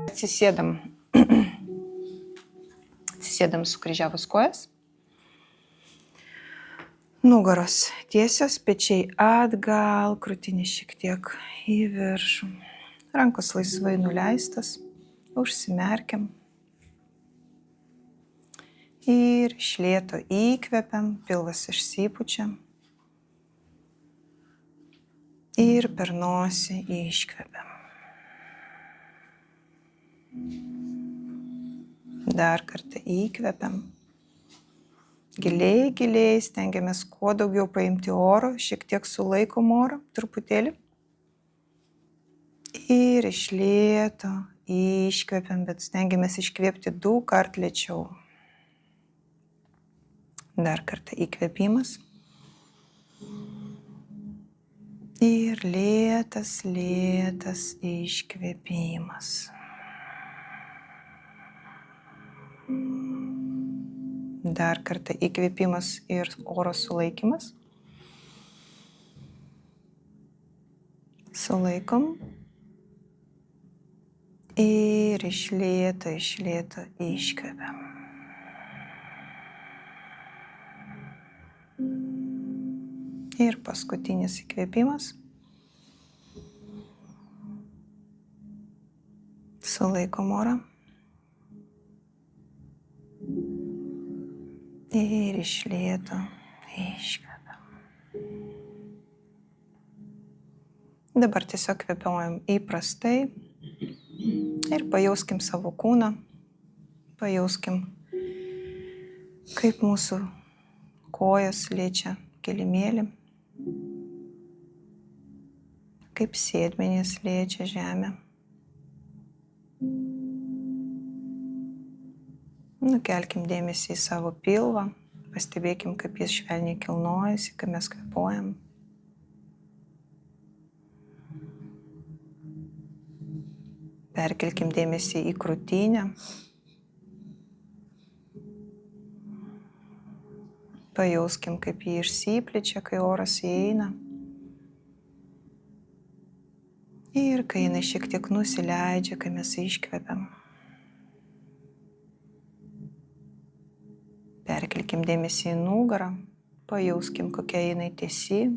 Atsisėdam. Atsisėdam sukryžiavus kojas. Nugaros tiesios, pečiai atgal, krūtinė šiek tiek į viršų. Rankos laisvai nuleistas. Užsimerkiam. Ir iš lėto įkvepiam, pilvas išsipučiam. Ir per nosį iškvepiam. Dar kartą įkvepiam. Giliai, giliai stengiamės kuo daugiau paimti oro, šiek tiek sulaikom orą, truputėlį. Ir iš lėto iškvepiam, bet stengiamės iškvėpti 2 kart lėčiau. Dar kartą įkvėpimas. Ir lėtas, lėtas iškvėpimas. Dar kartą įkvėpimas ir oro sulaikymas. Sulaikom. Ir iš lėto iškvepiam. Ir paskutinis įkvėpimas. Sulaikom orą. Ir iš lėto iškvepiam. Dabar tiesiog kvėpiojam įprastai. Ir pajauskim savo kūną. Pajauskim, kaip mūsų kojas liečia kilimėlį. Kaip sėdmenys liečia žemę. Nukelkim dėmesį į savo pilvą. Pastebėkim, kaip jis švelniai kilnojasi, kai mes kvėpuojam. Perkelkim dėmesį į krūtinę. Pajauskim, kaip jį išsiplečia, kai oras įeina. Ir kai jinai šiek tiek nusileidžia, kai mes iškvepiam. Perkelkim dėmesį į nugarą. Pajauskim, kokia jinai tiesi.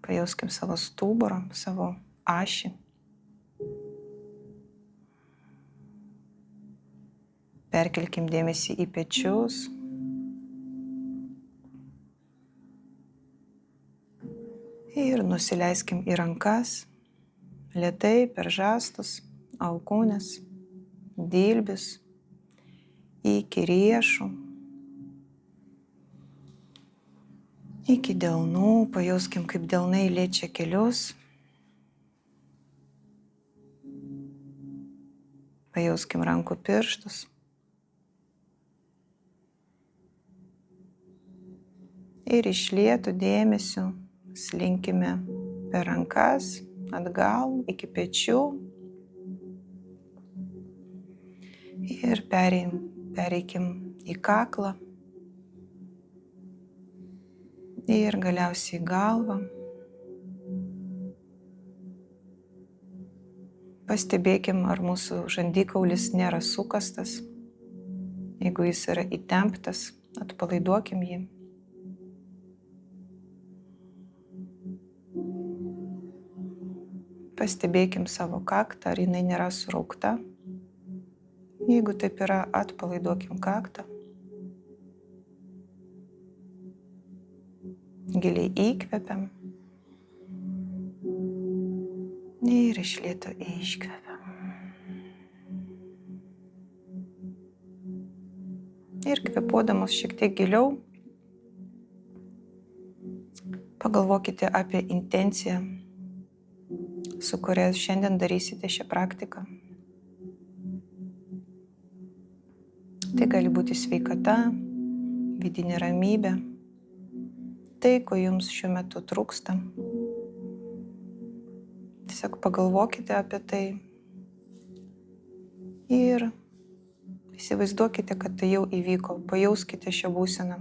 Pajauskim savo stuburą, savo ašį. Perkelkim dėmesį į pečius. Ir nusileiskim į rankas. Lėtai per žastus, alkūnes, dilbius, iki riešų, iki delnų. Pajauskim, kaip delnai liečia kelius. Pajauskim rankų pirštus. Ir iš lėto dėmesio slinkime per rankas, atgal iki pečių. Ir pereikim į kaklą. Ir galiausiai į galvą. Pastebėkim, ar mūsų žandikaulis nėra sukastas. Jeigu jis yra įtemptas, atpalaiduokim jį. Pastebėkim savo kaktą, ar jinai nėra suraukta. Jeigu taip yra, atpalaiduokim kaktą. Giliai įkvepiam. Ir iš lėto iškvepiam. Ir kvėpuodamos šiek tiek giliau, pagalvokite apie intenciją, su kuria šiandien darysite šią praktiką. Tai gali būti sveikata, vidinė ramybė, tai, ko jums šiuo metu trūksta. Tiesiog pagalvokite apie tai ir įsivaizduokite, kad tai jau įvyko, pajauskite šią būseną.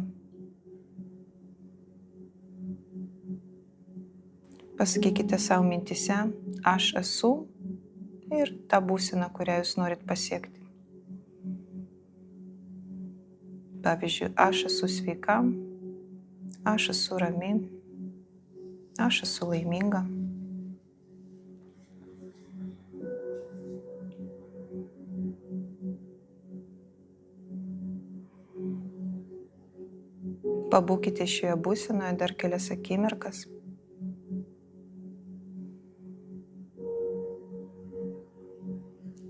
Pasakykite savo mintise, aš esu ir tą būseną, kurią jūs norit pasiekti. Pavyzdžiui, aš esu sveika, aš esu rami, aš esu laiminga. Pabūkite šioje būsenoje dar kelias akimirkas.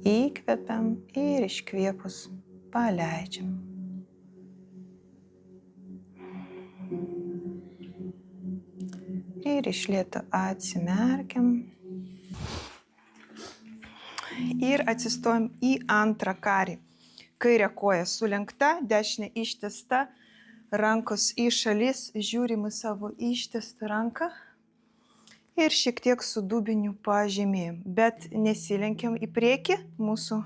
Įkvepiam ir iškvėpus paleidžiam. Ir iš lėto atsimerkiam. Ir atsistojam į antrą karį. Kairė koja sulenkta, dešinė ištiesta, rankos į šalis, žiūrim į savo ištiestą ranką ir šiek tiek su dubeniu pažemėjam, bet nesilenkiam į priekį, mūsų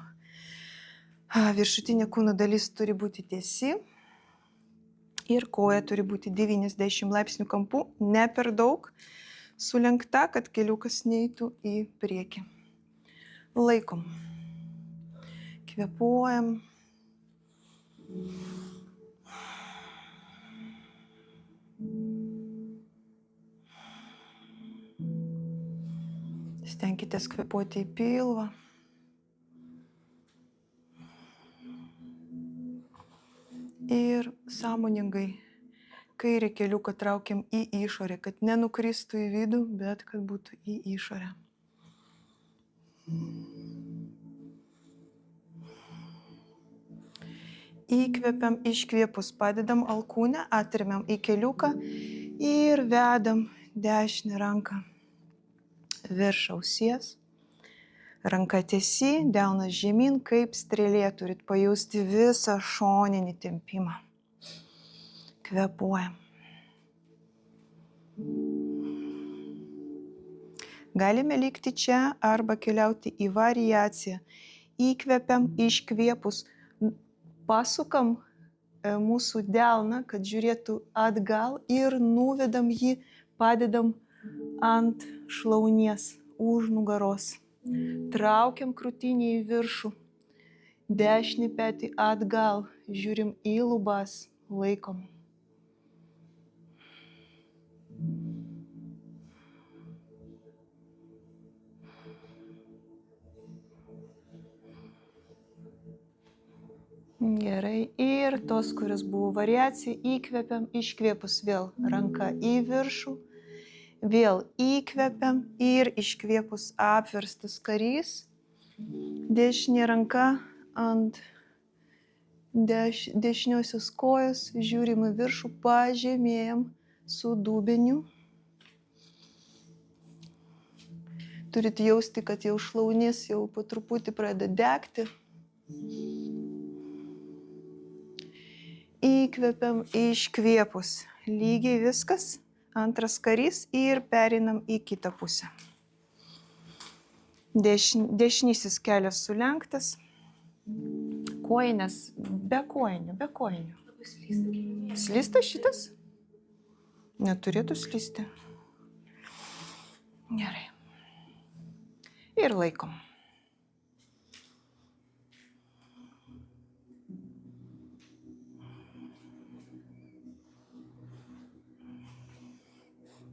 viršutinė kūno dalis turi būti tiesi ir koja turi būti 90 laipsnių kampu, ne per daug sulenkta, kad keliukas neitų į priekį. Laikom. Kvėpuojam. Stenkitės kvėpuoti į pilvą. Ir sąmoningai kairį keliuką traukiam į išorę, kad nenukristų į vidų, bet kad būtų į išorę. Įkvepiam, iškvėpus padedam alkūnę, atremiam į keliuką ir vedam dešinę ranką virš ausies. Ranka tiesi, delnas žemyn, kaip strėlė, turit pajusti visą šoninį tempimą. Kvėpuojam. Galime likti čia arba keliauti į variaciją. Įkvepiam, iškvėpus, pasukam mūsų delną, kad žiūrėtų atgal ir nuvedam jį, padedam ant šlaunies, už nugaros. Traukiam krūtinį į viršų, dešinį petį atgal, žiūrim į lubas, laikom. Gerai, ir tos, kuris buvo variacija, įkvepiam, iškvėpus vėl ranka į viršų, vėl įkvepiam ir iškvėpus apverstas karys, dešinė ranka ant dešiniosios kojos, žiūrim į viršų, pažemėjam su dubeniu. Turit jausti, kad jau šlaunis jau po truputį pradeda degti. Įkvepiam, iškvėpus. Lygiai viskas. Antras karys ir perinam į kitą pusę. Dešinysis kelias sulenktas. Kojinės be kojinių, be kojinių. Slysta šitas? Neturėtų slysti. Gerai. Ir laikom.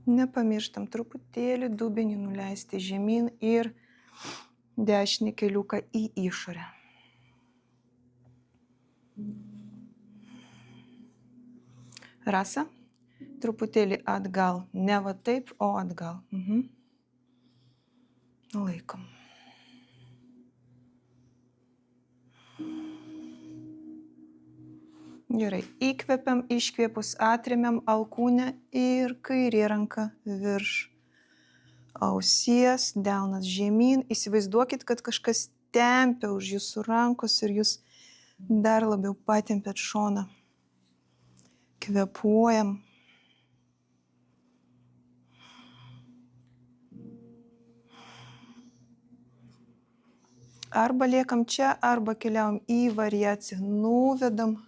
Nepamirštam truputėlį dubenį nuleisti žemyn ir dešinį keliuką į išorę. Rasa, truputėlį atgal. Ne va taip, o atgal. Laikom. Gerai, įkvepiam, iškvėpus atremiam alkūnę ir kairė ranka virš ausies, delnas žemyn. Įsivaizduokit, kad kažkas tempia už jūsų rankos ir jūs dar labiau patempėt šoną. Kvėpuojam. Arba liekam čia, arba keliaujam į variaciją. Nuvedam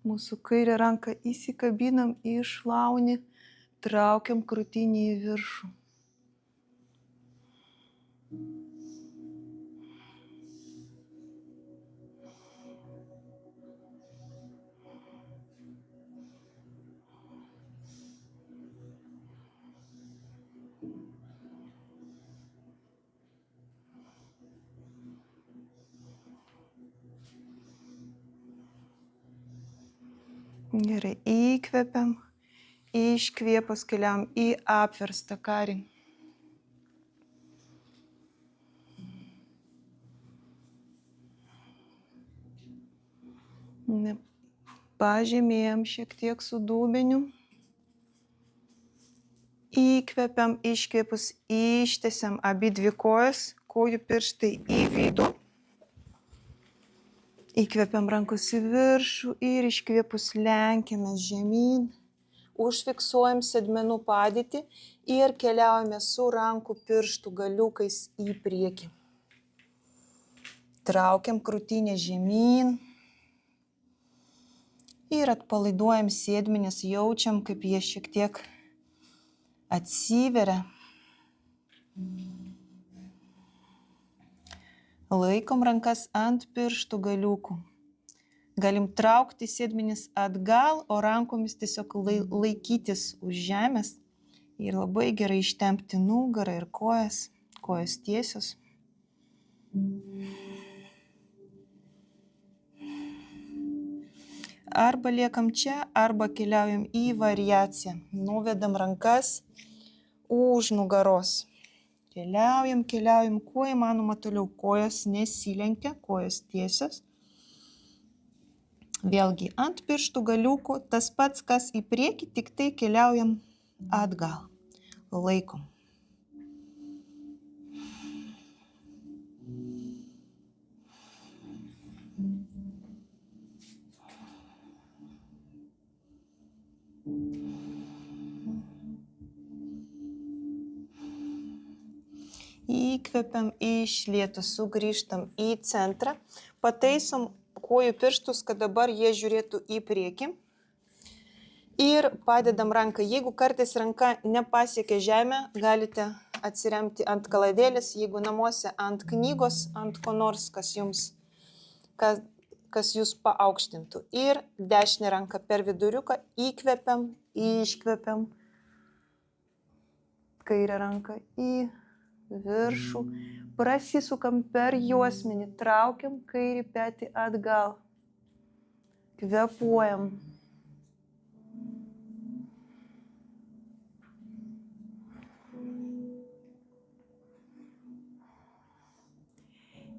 mūsų kairę ranką, įsikabinam į šlaunį, traukiam krūtinį į viršų. Gerai, įkvepiam, iškvėpus keliam į apverstą karį. Pažemėjam šiek tiek su dubeniu. Įkvepiam, iškvėpus, ištiesiam abi dvi kojas, kojų pirštai į vidų. Įkvepiam rankus į viršų ir iškvėpus lenkiame žemyn. Užfiksuojam sėdmenų padėtį ir keliaujame su rankų pirštų galiukais į priekį. Traukiam krūtinę žemyn. Ir atpalaiduojam sėdmenis, jaučiam, kaip jie šiek tiek atsiveria. Laikom rankas ant pirštų galiukų. Galim traukti sėdmenis atgal, o rankomis tiesiog laikytis už žemės. Ir labai gerai ištempti nugarą ir kojas tiesios. Arba liekam čia, arba keliaujam į variaciją. Nuvedam rankas už nugaros. Keliaujam, kuo įmanoma toliau. Kojos nesilenkia, kojos tiesios. Vėlgi ant pirštų galiukų tas pats, kas į priekį, tik tai keliaujam atgal. Laikom. Įkvepiam, iš lėto sugrįžtam į centrą. Pataisom kojų pirštus, kad dabar jie žiūrėtų į priekį. Ir padedam ranką. Jeigu kartais ranka nepasiekia žemę, galite atsiremti ant kaladėlės, jeigu namuose ant knygos, ant ko nors, kas jūs paaukštintų. Ir dešinę ranką per viduriuką įkvepiam, iškvepiam. Kairę ranką į viršų. Prasisukam per juosmenį, traukiam kairį petį atgal. Kvepuojam.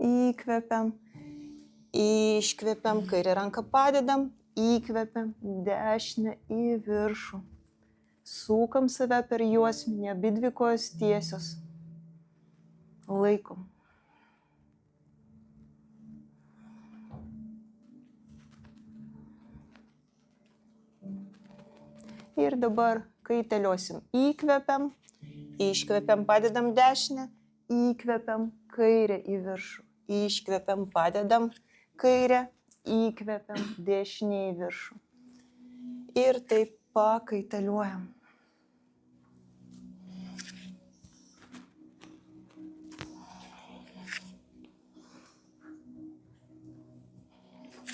Įkvepiam, iškvepiam, kairę ranką padedam, įkvepiam, dešinę į viršų. Sukam save per juosmenį, abidvi kojos tiesios. Laikom. Ir dabar kaitaliosim. Įkvepiam, iškvepiam, padedam dešinę, įkvepiam, kairę į viršų. Iškvepiam, padedam kairę, įkvepiam, dešinę į viršų. Ir taip pakaitaliuojam.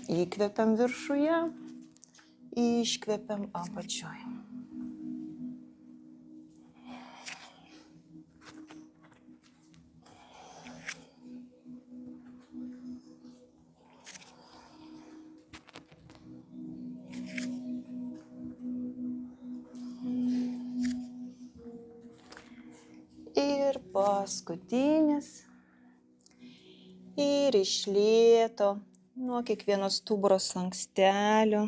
Įkvepiam viršuje, iškvepiam apačioje. Ir paskutinis. Ir iš lėto. Nuo kiekvieno stuburo slankstelio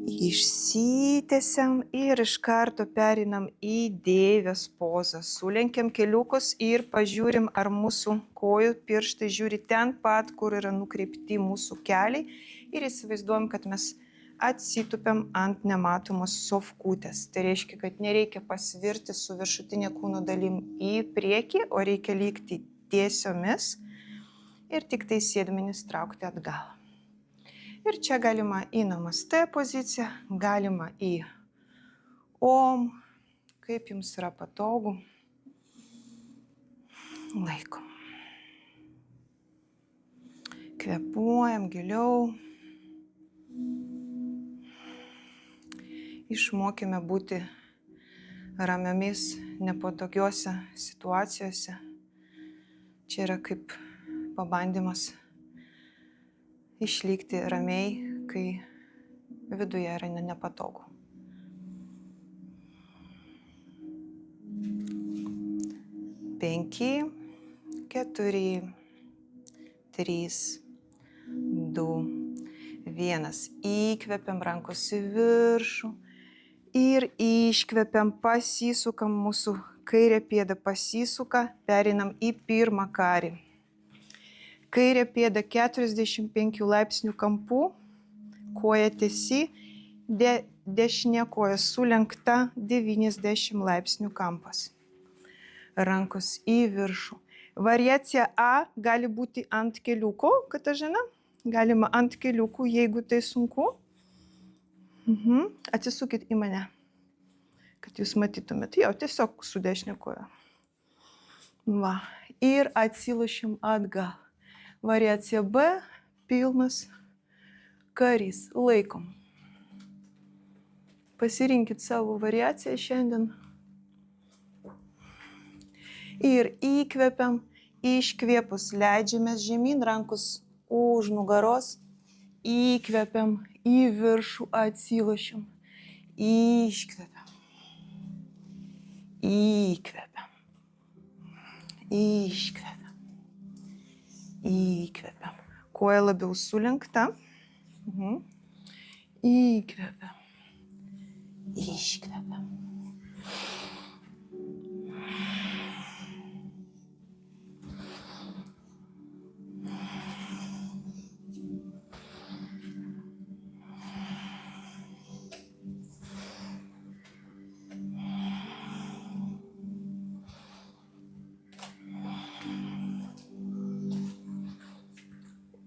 išsitiesiam ir iš karto perinam į deivės pozą. Sulenkiam keliukus ir pažiūrim, ar mūsų kojų pirštai žiūri ten pat, kur yra nukreipti mūsų keliai. Ir įsivaizduojam, kad mes atsitupiam ant nematomos sofkutės. Tai reiškia, kad nereikia pasvirti su viršutinė kūno dalim į priekį, o reikia likti tiesiomis. Ir tik tai sėdmenis traukti atgal. Ir čia galima į namaste poziciją, galima į om, kaip jums yra patogu. Laikom. Kvepuojam giliau. Išmokime būti ramiomis, nepatogiuose situacijose. Čia yra kaip pabandymas išlikti ramiai, kai viduje yra nepatogu. Penki, 4, 3, 2, 1. Įkvepiam rankos į viršų ir iškvepiam, pasisukam, mūsų kairė pėda pasisuka, pereinam į pirmą karį. Kairė pėda 45 laipsnių kampu, koja tiesi, dešinė koja sulenkta 90 laipsnių kampas. Rankos į viršų. Variacija A gali būti ant keliuko, Katažina. Galima ant keliukų, jeigu tai sunku. Atsisukit į mane, kad jūs matytumėt. Jau tiesiog su dešinė koja. Va. Ir atsilošim atgal. Variacija B, pilnas karys. Laikom. Pasirinkit savo variaciją šiandien. Ir įkvepiam, iškvėpus leidžiamės žemyn, rankos už nugaros, įkvepiam, į viršų atsilošiam, iškvepiam, įkvepiam, iškvepiam, įkvepiam. Koja labiau sulenkta, įkvepiam, iškvepiam.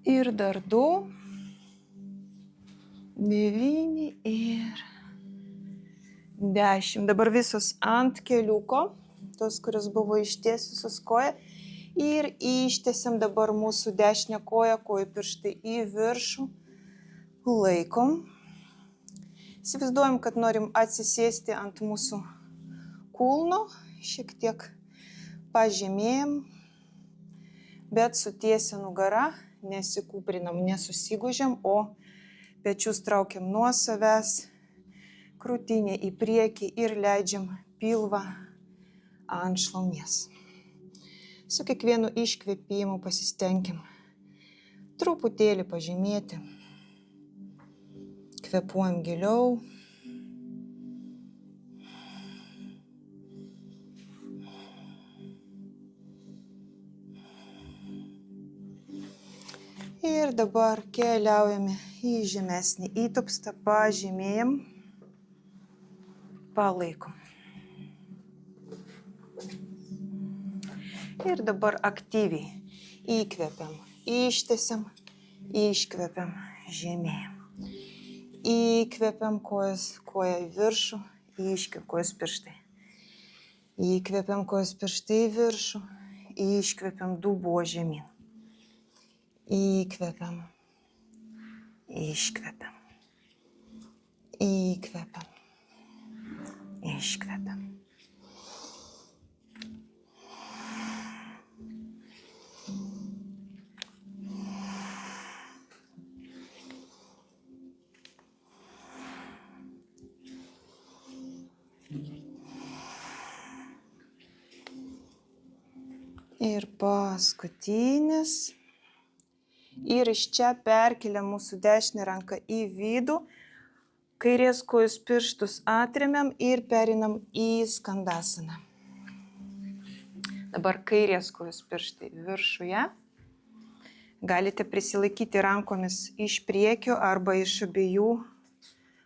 Ir dar 2, 9 ir 10. Dabar visos ant keliuko, tos, kurios buvo ištiesusios koją. Ir ištiesiam dabar mūsų dešinę koją, kojų pirštai į viršų. Laikom. Įsivaizduojam, kad norim atsisėsti ant mūsų kulno, šiek tiek pažemėjam, bet sutiesia nugara. Nesikūprinam, nesusigūžiam, o pečius traukiam nuo savęs, krūtinę į priekį ir leidžiam pilvą ant šlaunies. Su kiekvienu iškvėpimu pasistenkim truputėlį pažemėti. Kvėpuojam giliau. Ir dabar keliaujame į žemesnį įtupstą, pažemėjam, palaikom. Ir dabar aktyviai įkvepiam, ištiesiam, iškvepiam, žemėjam. Įkvepiam koja į viršų, iškvepiam kojos pirštai. Įkvepiam kojos pirštai į viršų, iškvepiam dubuo žemyn. Įkvepiam, iškvepiam, įkvepiam, iškvepiam. Ir paskutinis. Ir iš čia perkeliam mūsų dešinę ranką į vidų, kairės kojos pirštus atremiam ir perinam į skandasaną. Dabar kairės kojos pirštai viršuje. Galite prisilaikyti rankomis iš priekio arba iš abiejų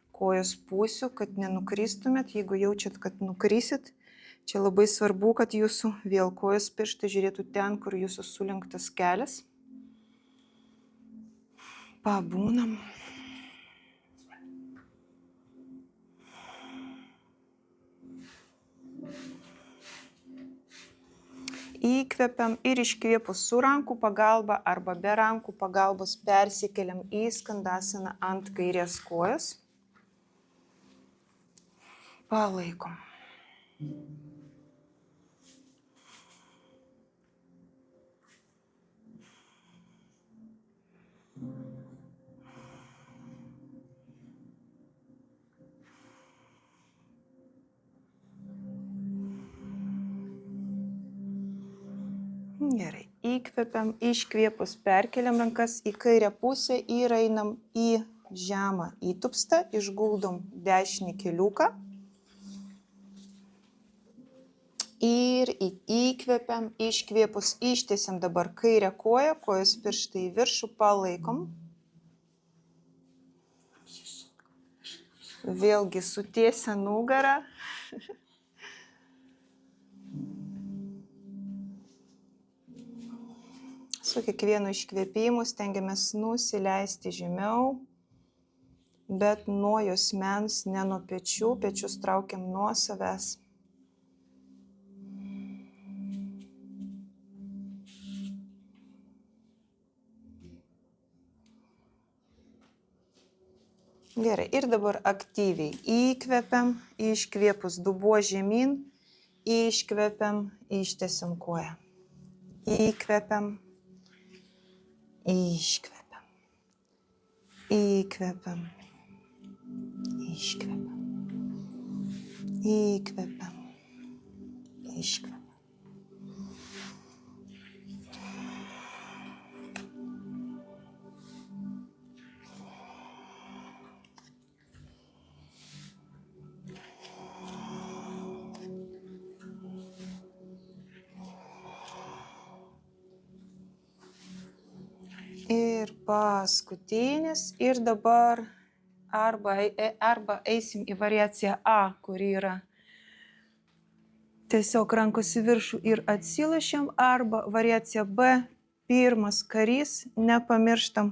kojos pusių, kad nenukristumėt. Jeigu jaučiat, kad nukrisit, čia labai svarbu, kad jūsų vėl kojos pirštai žiūrėtų ten, kur jūsų sulenktas kelias. Pabūnam. Įkvepiam ir iškvėpus su rankų pagalba arba be rankų pagalbos persikeliam į skandasaną ant kairės kojos. Palaikom. Gerai. Įkvepiam, iškvėpus perkeliam rankas į kairę pusę ir einam į žemą įtupstą, išguldom dešinį keliuką. Ir įkvepiam, iškvėpus, ištiesiam dabar kairę koją, kojos pirštai į viršų, palaikom. Vėlgi sutiesia nugarą. Su kiekvienu iškvėpimu stengiamės nusileisti žemiau, bet nuo juosmens, ne nuo pečių, pečius traukiam nuo savęs. Gerai, ir dabar aktyviai įkvepiam, iškvėpus dubuo žemyn, iškvepiam, ištiesiam koją. Įkvepiam, iškvepiam, įkvepiam, iškvepiam, įkvepiam, iškvepiam. Ir paskutinis, ir dabar arba eisim į variaciją A, kuri yra tiesiog rankos į viršų ir atsilošiam, arba variacija B, pirmas karys, nepamirštam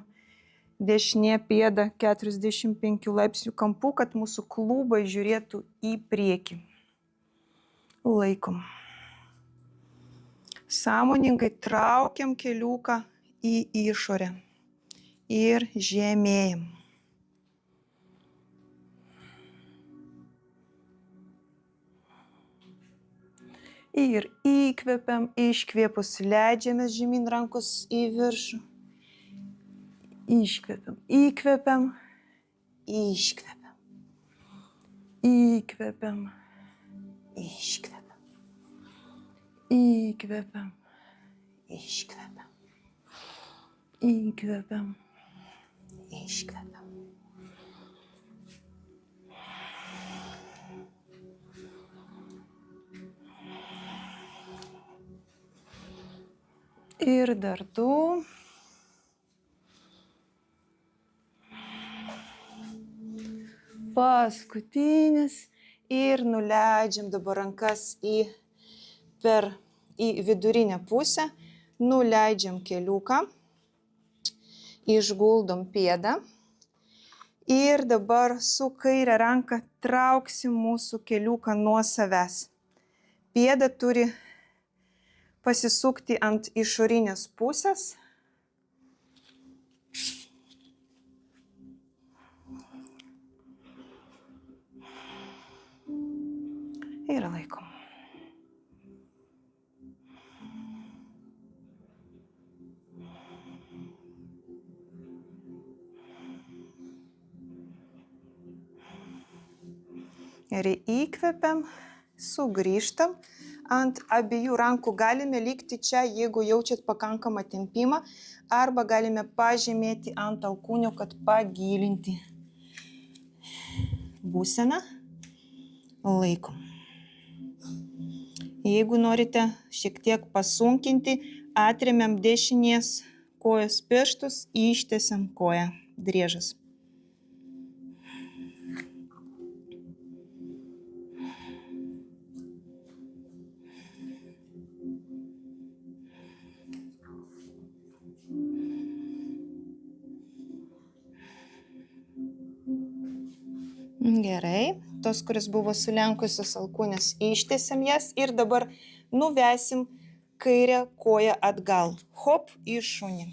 dešinė pėda 45 laipsnių kampu, kad mūsų klubai žiūrėtų į priekį. Laikom. Sąmoningai traukiam keliuką į išorę ir žemėjam. Ir įkvepiam, iškvėpus leidžiamės žemyn, rankos į viršų. Iškvepiam, įkvepiam, iškvepiam, įkvepiam, iškvepiam, įkvepiam, iškvepiam. Įkvepiam, iškvepiam. Ir dar du. Paskutinis. Ir nuleidžiam dabar rankas į vidurinę pusę. Nuleidžiam keliuką. Išguldom pėdą ir dabar su kairė ranka trauksim mūsų keliuką nuo savęs. Pėda turi pasisukti ant išorinės pusės. Ir laikom. Ir įkvepiam, sugrįžtam. Ant abiejų rankų galime likti čia, jeigu jaučiat pakankamą tempimą, arba galime pažemėti ant alkūnių, kad pagilinti būseną. Laikom. Jeigu norite šiek tiek pasunkinti, atremiam dešinės kojos pirštus, ištiesiam koją, driežas. Gerai, tos, kuris buvo sulenkusios alkūnės, ištiesiam jas ir dabar nuvesim kairę koją atgal. Hop, į šunį.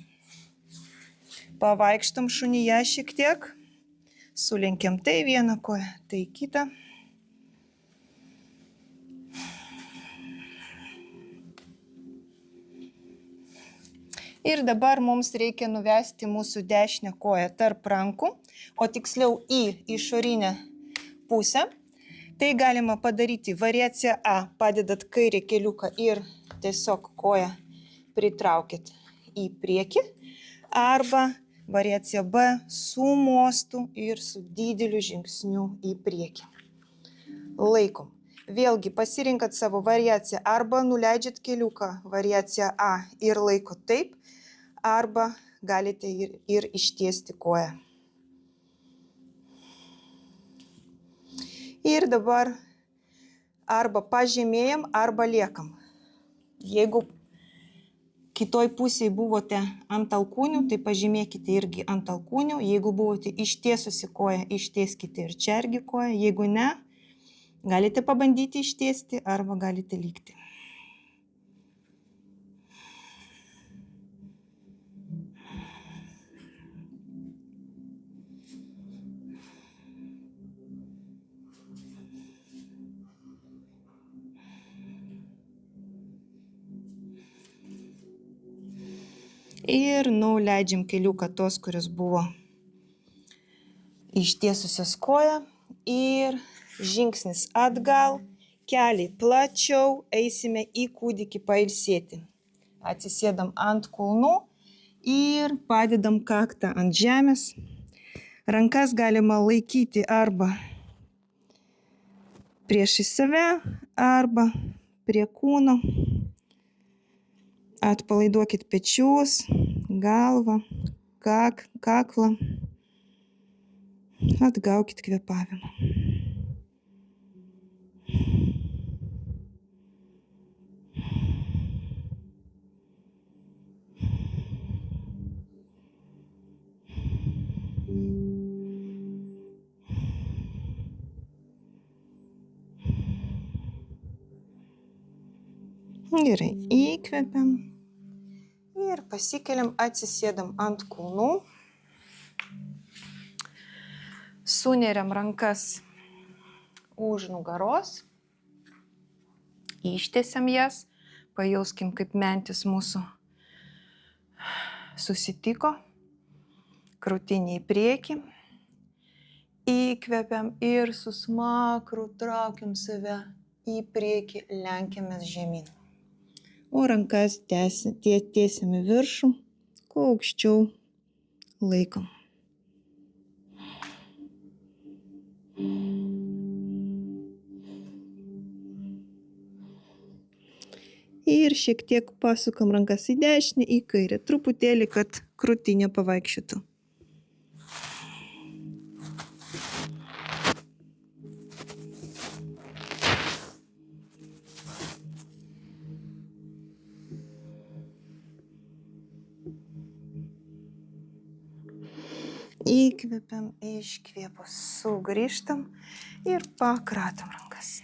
Pavaikštom šunyje šiek tiek. Sulenkiam tai vieną koją, tai kitą. Ir dabar mums reikia nuvesti mūsų dešinę koją tarp rankų, o tiksliau į išorinę pusę. Tai galima padaryti variaciją A, padedat kairį keliuką ir tiesiog koją pritraukit į priekį. Arba variacija B su mostu ir su dideliu žingsniu į priekį. Laikom. Vėlgi pasirinkat savo variaciją. Arba nuleidžiat keliuką, variacija A, ir laikot taip, arba galite ir ištiesti koją. Ir dabar arba pažemėjam, arba liekam. Jeigu kitoj pusėje buvote ant alkūnių, tai pažymėkite irgi ant alkūnių. Jeigu buvote ištiesusi koją, ištieskite ir čia irgi koją. Jeigu ne, galite pabandyti ištiesti arba galite likti. Ir nuleidžiam keliuką tos, kurios buvo ištiesusios koją. Ir žingsnis atgal, keliai plačiau, eisime į kūdikį pailsėti. Atsisėdam ant kulnų ir padedam kaktą ant žemės. Rankas galima laikyti arba priešais save, arba prie kūno. Atpalaiduokit pečius, galvą, kaklą. Atgaukit kvėpavimą. Gerai, įkvepiam ir pasikeliam, atsisėdam ant kulnų. Suneriam rankas už nugaros. Ištiesiam jas. Pajauskim, kaip mentis mūsų susitiko. Krūtinė į priekį. Įkvepiam ir su smakru traukiam save į priekį, lenkiamės žemyn. O rankas tiesiam į viršų, kuo aukščiau laikom. Ir šiek tiek pasukam rankas į dešinę, į kairę, truputėlį, kad krūtinė pavaikščiotų. Įkvepiam, iškvėpus, sugrįžtam ir pakratom rankas.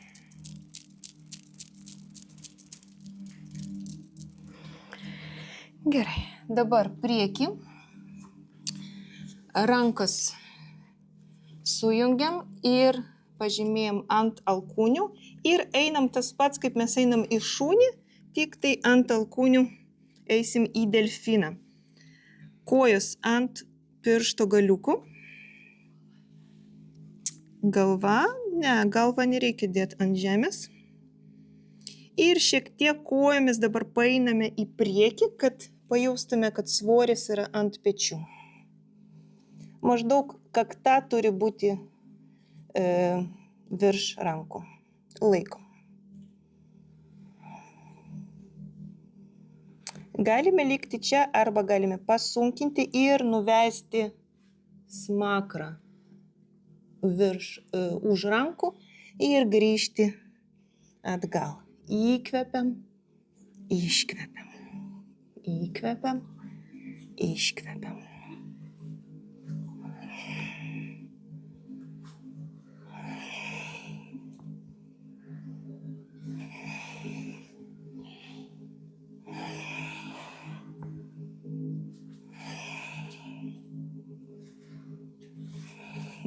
Gerai, dabar priekį. Rankas sujungiam ir pažymėjam ant alkūnių ir einam tas pats, kaip mes einam į šunį, tik tai ant alkūnių eisim į delfiną. Kojos ant piršto galiukų. Galvą nereikia dėti ant žemės. Ir šiek tiek kojomis dabar paeiname į priekį, kad pajaustume, kad svoris yra ant pečių. Maždaug kakta turi būti virš rankų. Laikom. Galime likti čia arba galime pasunkinti ir nuvesti smakrą už rankų ir grįžti atgal. Įkvepiam, iškvepiam. Įkvepiam, iškvepiam.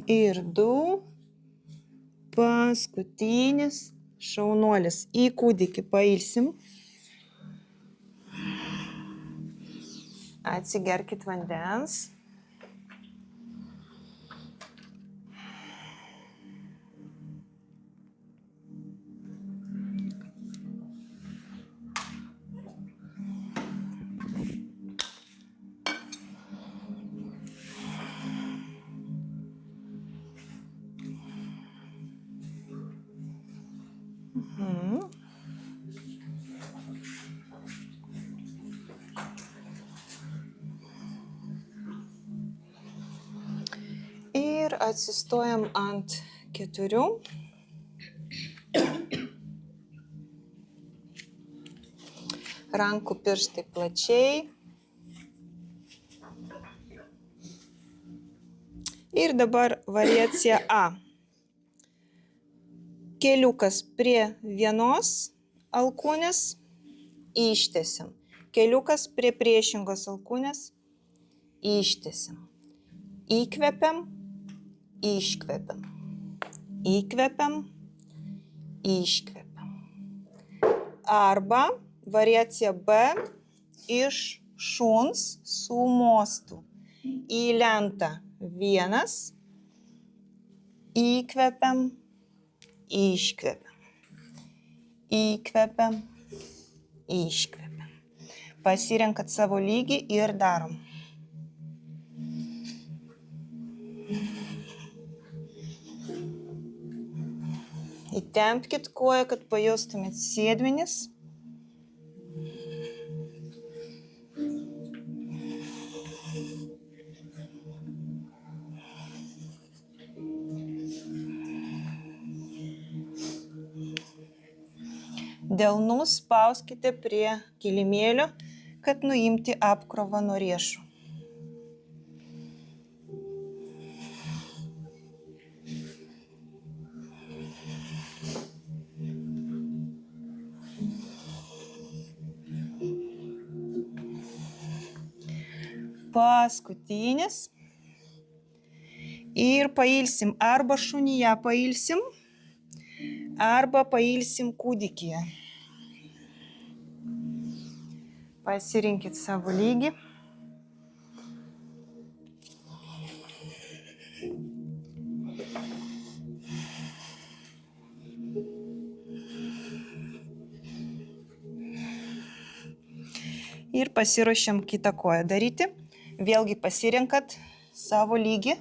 Ir 2. Paskutinis šaunuolis. Į kūdikį pailsim. Atsigerkit vandens. Ir atsistojam ant 4. Rankų pirštai plačiai. Ir dabar variacija A. Keliukas prie vienos alkūnės, ištiesiam. Keliukas prie priešingos alkūnės, ištiesiam. Įkvepiam, iškvepiam. Įkvepiam, iškvepiam. Arba variacija B iš šuns su mostu. Į lentą 1, įkvepiam, iškvepiam. Įkvepiam, iškvepiam. Pasirenkat savo lygį ir darom. Įtempkit koją, kad pajustumėt sėdmenis. Delnus spauskite prie kilimėlio, kad nuimti apkrovą nuo riešų. Paskutinis. Ir pailsim. Arba šunyje pailsim, arba pailsim kūdikyje. Pasirinkit savo lygį. Ir pasiruošiam kitą koją daryti. Vėlgi pasirenkat savo lygį,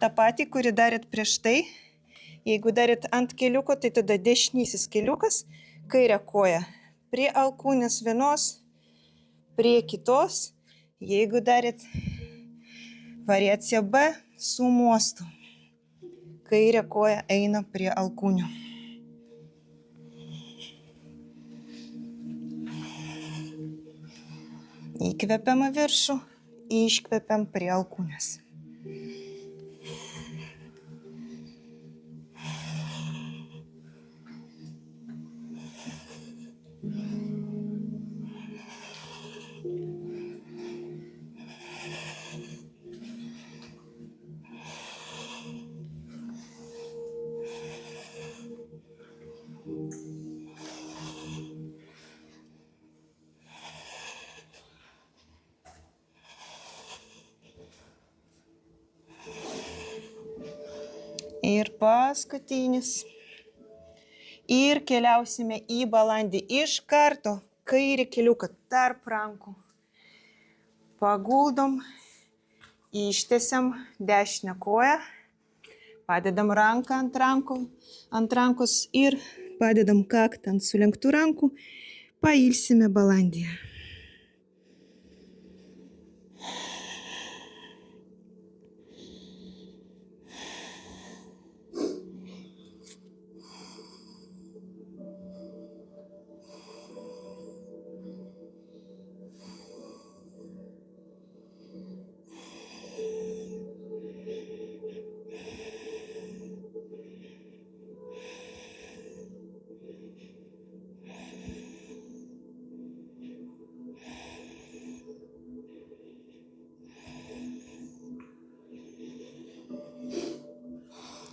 tą patį, kurį darėt prieš tai. Jeigu darėt ant keliuko, tai tada dešinysis keliukas, kairę koją prie alkūnės vienos, prie kitos. Jeigu darėt variaciją B su mostu, kairę koją eina prie alkūnių. Įkvepiam į viršų, iškvepiam prie alkūnės. Ir paskutinis. Ir keliausime į balandį. Iš karto kairį keliuką tarp rankų. Paguldom, ištiesiam dešinę koją. Padedam ranką ant rankos ir padedam kaktą ant sulenktų rankų. Pailsime balandyje.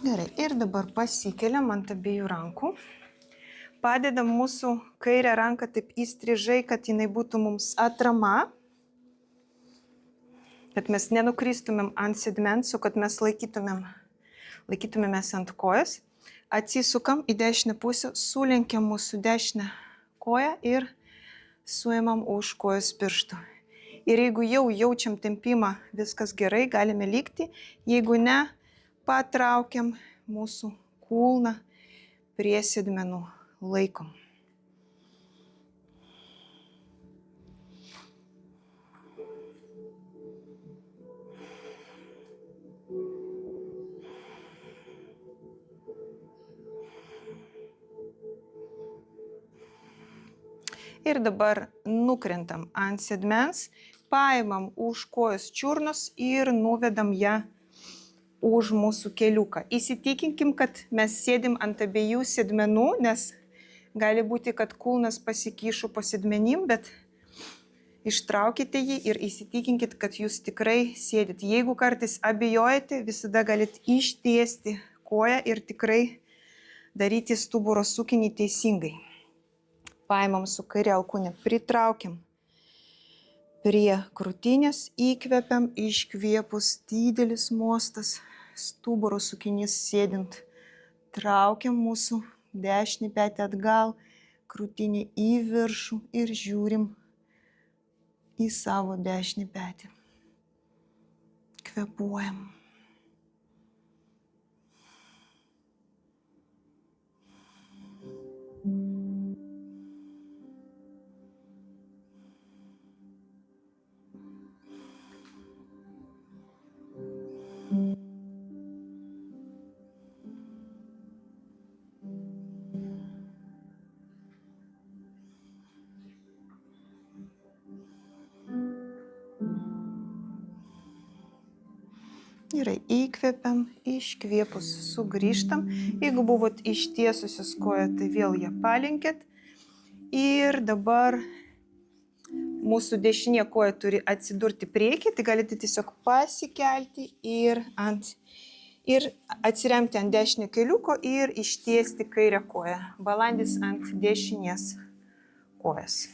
Gerai, ir dabar pasikeliam ant abiejų rankų. Padedam mūsų kairę ranką taip įstrižai, kad jinai būtų mums atrama. Kad mes nenukristumėm ant sėdmens, o kad mes laikytumėmės ant kojos. Atsisukam į dešinę pusę, sulenkiam mūsų dešinę koją ir suimam už kojos pirštų. Ir jeigu jau jaučiam tempimą, viskas gerai, galime likti. Jeigu ne, patraukiam mūsų kulną prie sėdmenų. laikom. Ir dabar nukrentam ant sėdmens, paimam už kojos čiurnos ir nuvedam ją už mūsų keliuką. Įsitikinkim, kad mes sėdim ant abiejų sėdmenų, nes gali būti, kad kulnas pasikišo po sėdmenim, bet ištraukite jį ir įsitikinkit, kad jūs tikrai sėdit. Jeigu kartais abejojate, visada galit ištiesti koją ir tikrai daryti stuburo sukinį teisingai. Paimam su kaire alkūne, pritraukiam prie krūtinės, įkvepiam, iškvėpus didelis mostas, stuburo sukinys sėdint. Traukiam mūsų dešinį petį atgal, krūtinė į viršų ir žiūrim į savo dešinį petį. Kvėpuojam. Gerai, įkvepiam, iškvėpus sugrįžtam. Jeigu buvot ištiesusios koją, tai vėl ją palenkėt. Ir dabar mūsų dešinė koja turi atsidurti priekį, tai galite tiesiog pasikelti ir atsiremti ant dešinio keliuko ir ištiesti kairę koją. Balandis ant dešinės kojas.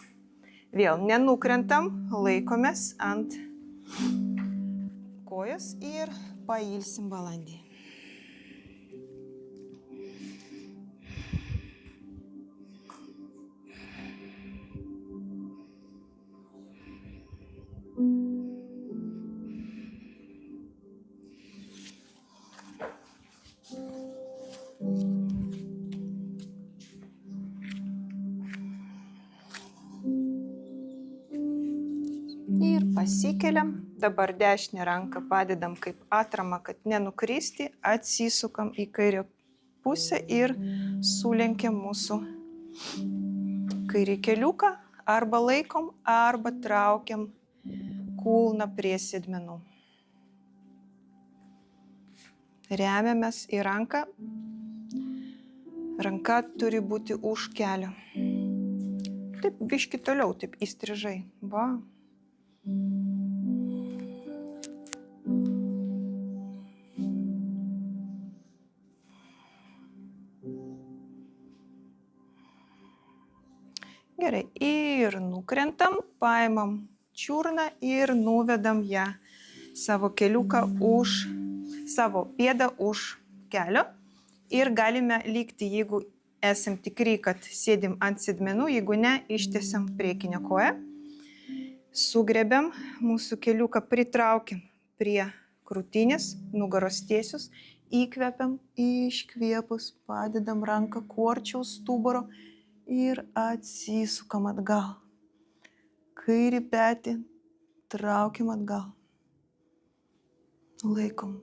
Vėl nenukrentam, laikomės ant kojas ir pailsim balandį. Ir pasikeliam. Dabar dešinę ranką padedam kaip atramą, kad nenukristi, atsisukam į kairę pusę ir sulenkiam mūsų kairį keliuką, arba laikom, arba traukiam kulną prie sėdmenų. Remiamės į ranką. Ranka turi būti už kelio. Taip, biškį toliau, taip įstrižai. Va. Gerai, ir nukrentam, paimam čiurną ir nuvedam ją savo keliuką savo pėdą už kelio. Ir galime likti, jeigu esam tikri, kad sėdim ant sėdmenų, jeigu ne, ištiesiam priekinę koją. Sugrebiam mūsų keliuką, pritraukiam prie krūtinės, nugaros tiesius, įkvepiam, iškvėpus, padedam ranką kuo arčiau stuburo ir atsisukam atgal. Kairį petį traukiam atgal. Laikom.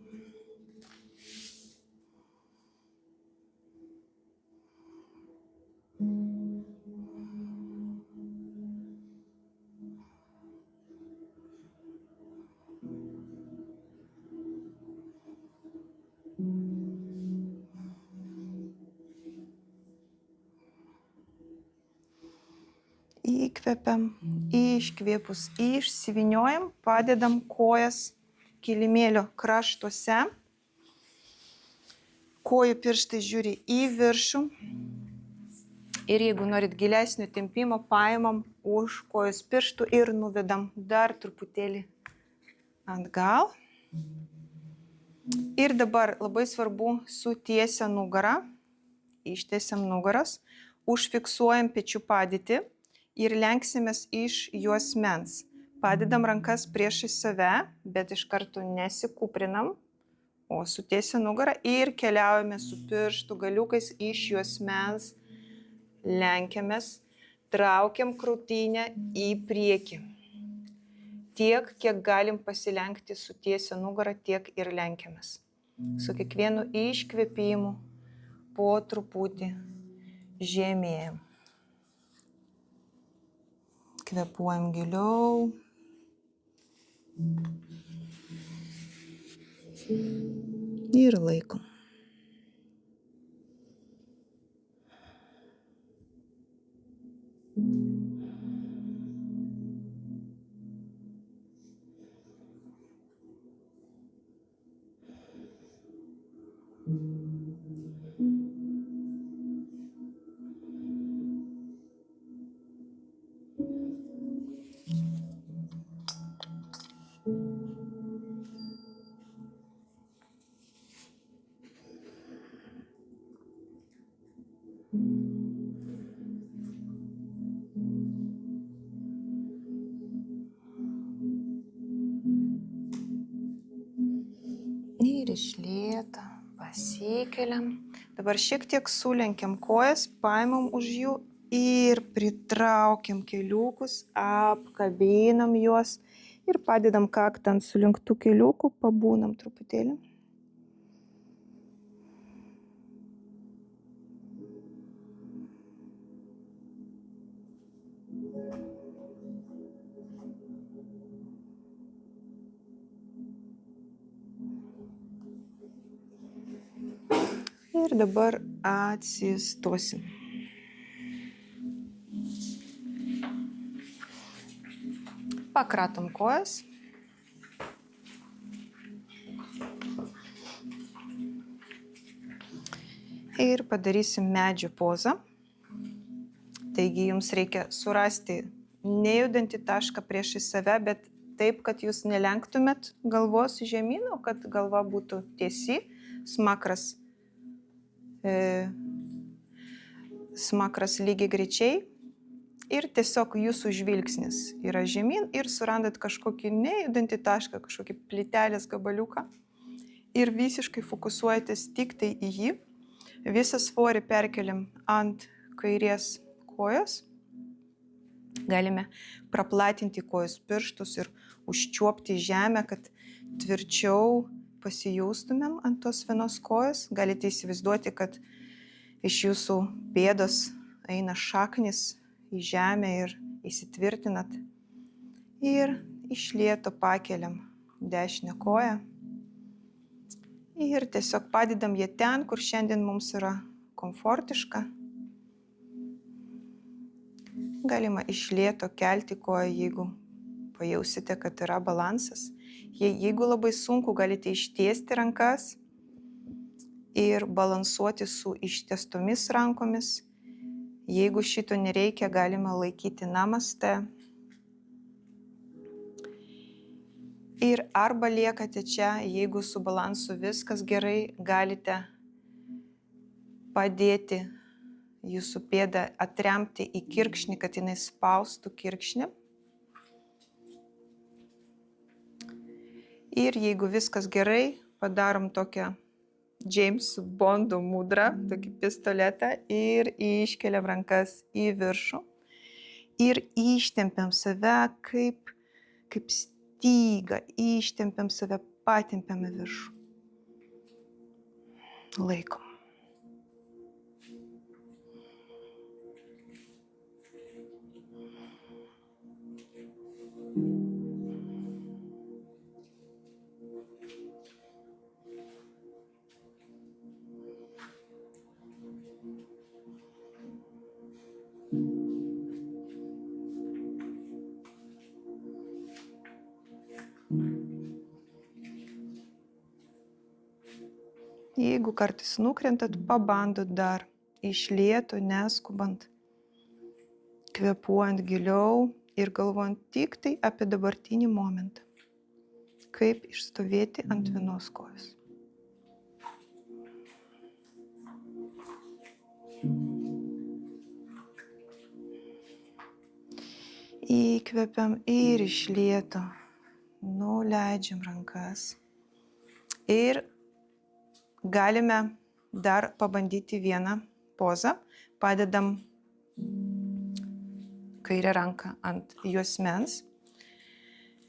Įkvepiam, iškvėpus, išsivyniojam, padedam kojas kilimėlio kraštuose. Kojų pirštai žiūri į viršų. Ir jeigu norit gilesnio tempimo, paimam už kojos pirštų ir nuvedam dar truputėlį atgal. Ir dabar labai svarbu sutiesia nugarą. Ištiesiam nugaras, užfiksuojam pečių padėtį. Ir lenksimės iš juosmens. Padedam rankas priešais save, bet iš karto nesikūprinam, o sutiesia nugarą ir keliaujame su pirštų galiukais iš juosmens lenkiamės, traukiam krūtinę į priekį. Tiek, kiek galim pasilenkti su tiesia nugara, tiek ir lenkiamės. Su kiekvienu iškvėpimu po truputį žemėjam. Kvėpuojam giliau. Ir laikom. Ir iš lėto pasikeliam. Dabar šiek tiek sulenkiam kojas, paimam už jų ir pritraukiam keliukus, apkabinam juos ir padedam kaktą ant sulenktų keliukų, pabūnam truputėlį. Ir dabar atsistosim. Pakratom kojas. Ir padarysim medžio pozą. Taigi jums reikia surasti nejudantį tašką priešais save, bet taip, kad jūs nelenktumėt galvos žemyn, o kad galva būtų tiesi, smakras lygiai grečiai ir tiesiog jūsų žvilgsnis yra žemyn ir surandat kažkokį nejudantį tašką, kažkokį plytelės gabaliuką ir visiškai fokusuojatės tik tai į jį. Visą svorį perkeliam ant kairės kojos. Galime praplatinti kojos pirštus ir užčiuopti žemę, kad tvirčiau pasijaustumėm ant tos vienos kojos. Galite įsivaizduoti, kad iš jūsų pėdos eina šaknis į žemę ir įsitvirtinat. Ir iš lėto pakeliam dešinę koją. Ir tiesiog padedam ją ten, kur šiandien mums yra komfortiška. Galima iš lėto kelti koją, jeigu pajausite, kad yra balansas. Jeigu labai sunku, galite ištiesti rankas ir balansuoti su ištiestomis rankomis. Jeigu šito nereikia, galima laikyti namaste. Ir arba liekate čia, jeigu su balansu viskas gerai, galite padėti jūsų pėdą atremti į kirkšnį, kad jinai spaustų kirkšnį. Ir jeigu viskas gerai, padarom tokią Jameso Bondo mudrą, tokį pistoletą ir iškeliam rankas į viršų. Ir ištempiam save kaip stygą, ištempiam save, patempiam į viršų. Laikom. Jeigu kartais nukrentat, pabandot dar iš lėto, neskubant, kvėpuojant giliau ir galvojant tik tai apie dabartinį momentą, kaip išstovėti ant vienos kojos. Įkvepiam ir iš lėto nuleidžiam rankas ir galime dar pabandyti vieną pozą. Padedam kairę ranką ant juosmens.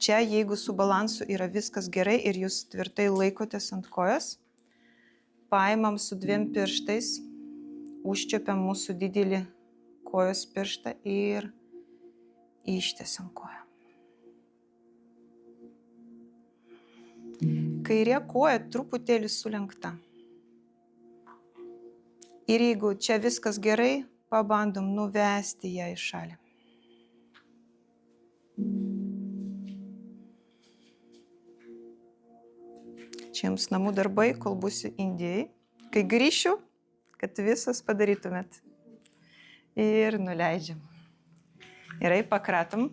Čia, jeigu su balansu yra viskas gerai ir jūs tvirtai laikotės ant kojos, paimam su 2 pirštais, užčiuopiam mūsų didelį kojos pirštą ir ištiesiam koją. Kairė koja truputėlį sulenkta. Ir jeigu čia viskas gerai, pabandom nuvesti ją į šalį. Čia jums namų darbai, kol būsiu Indijai. Kai grįšiu, kad visas padarytumėt. Ir nuleidžiam. Gerai, pakratom.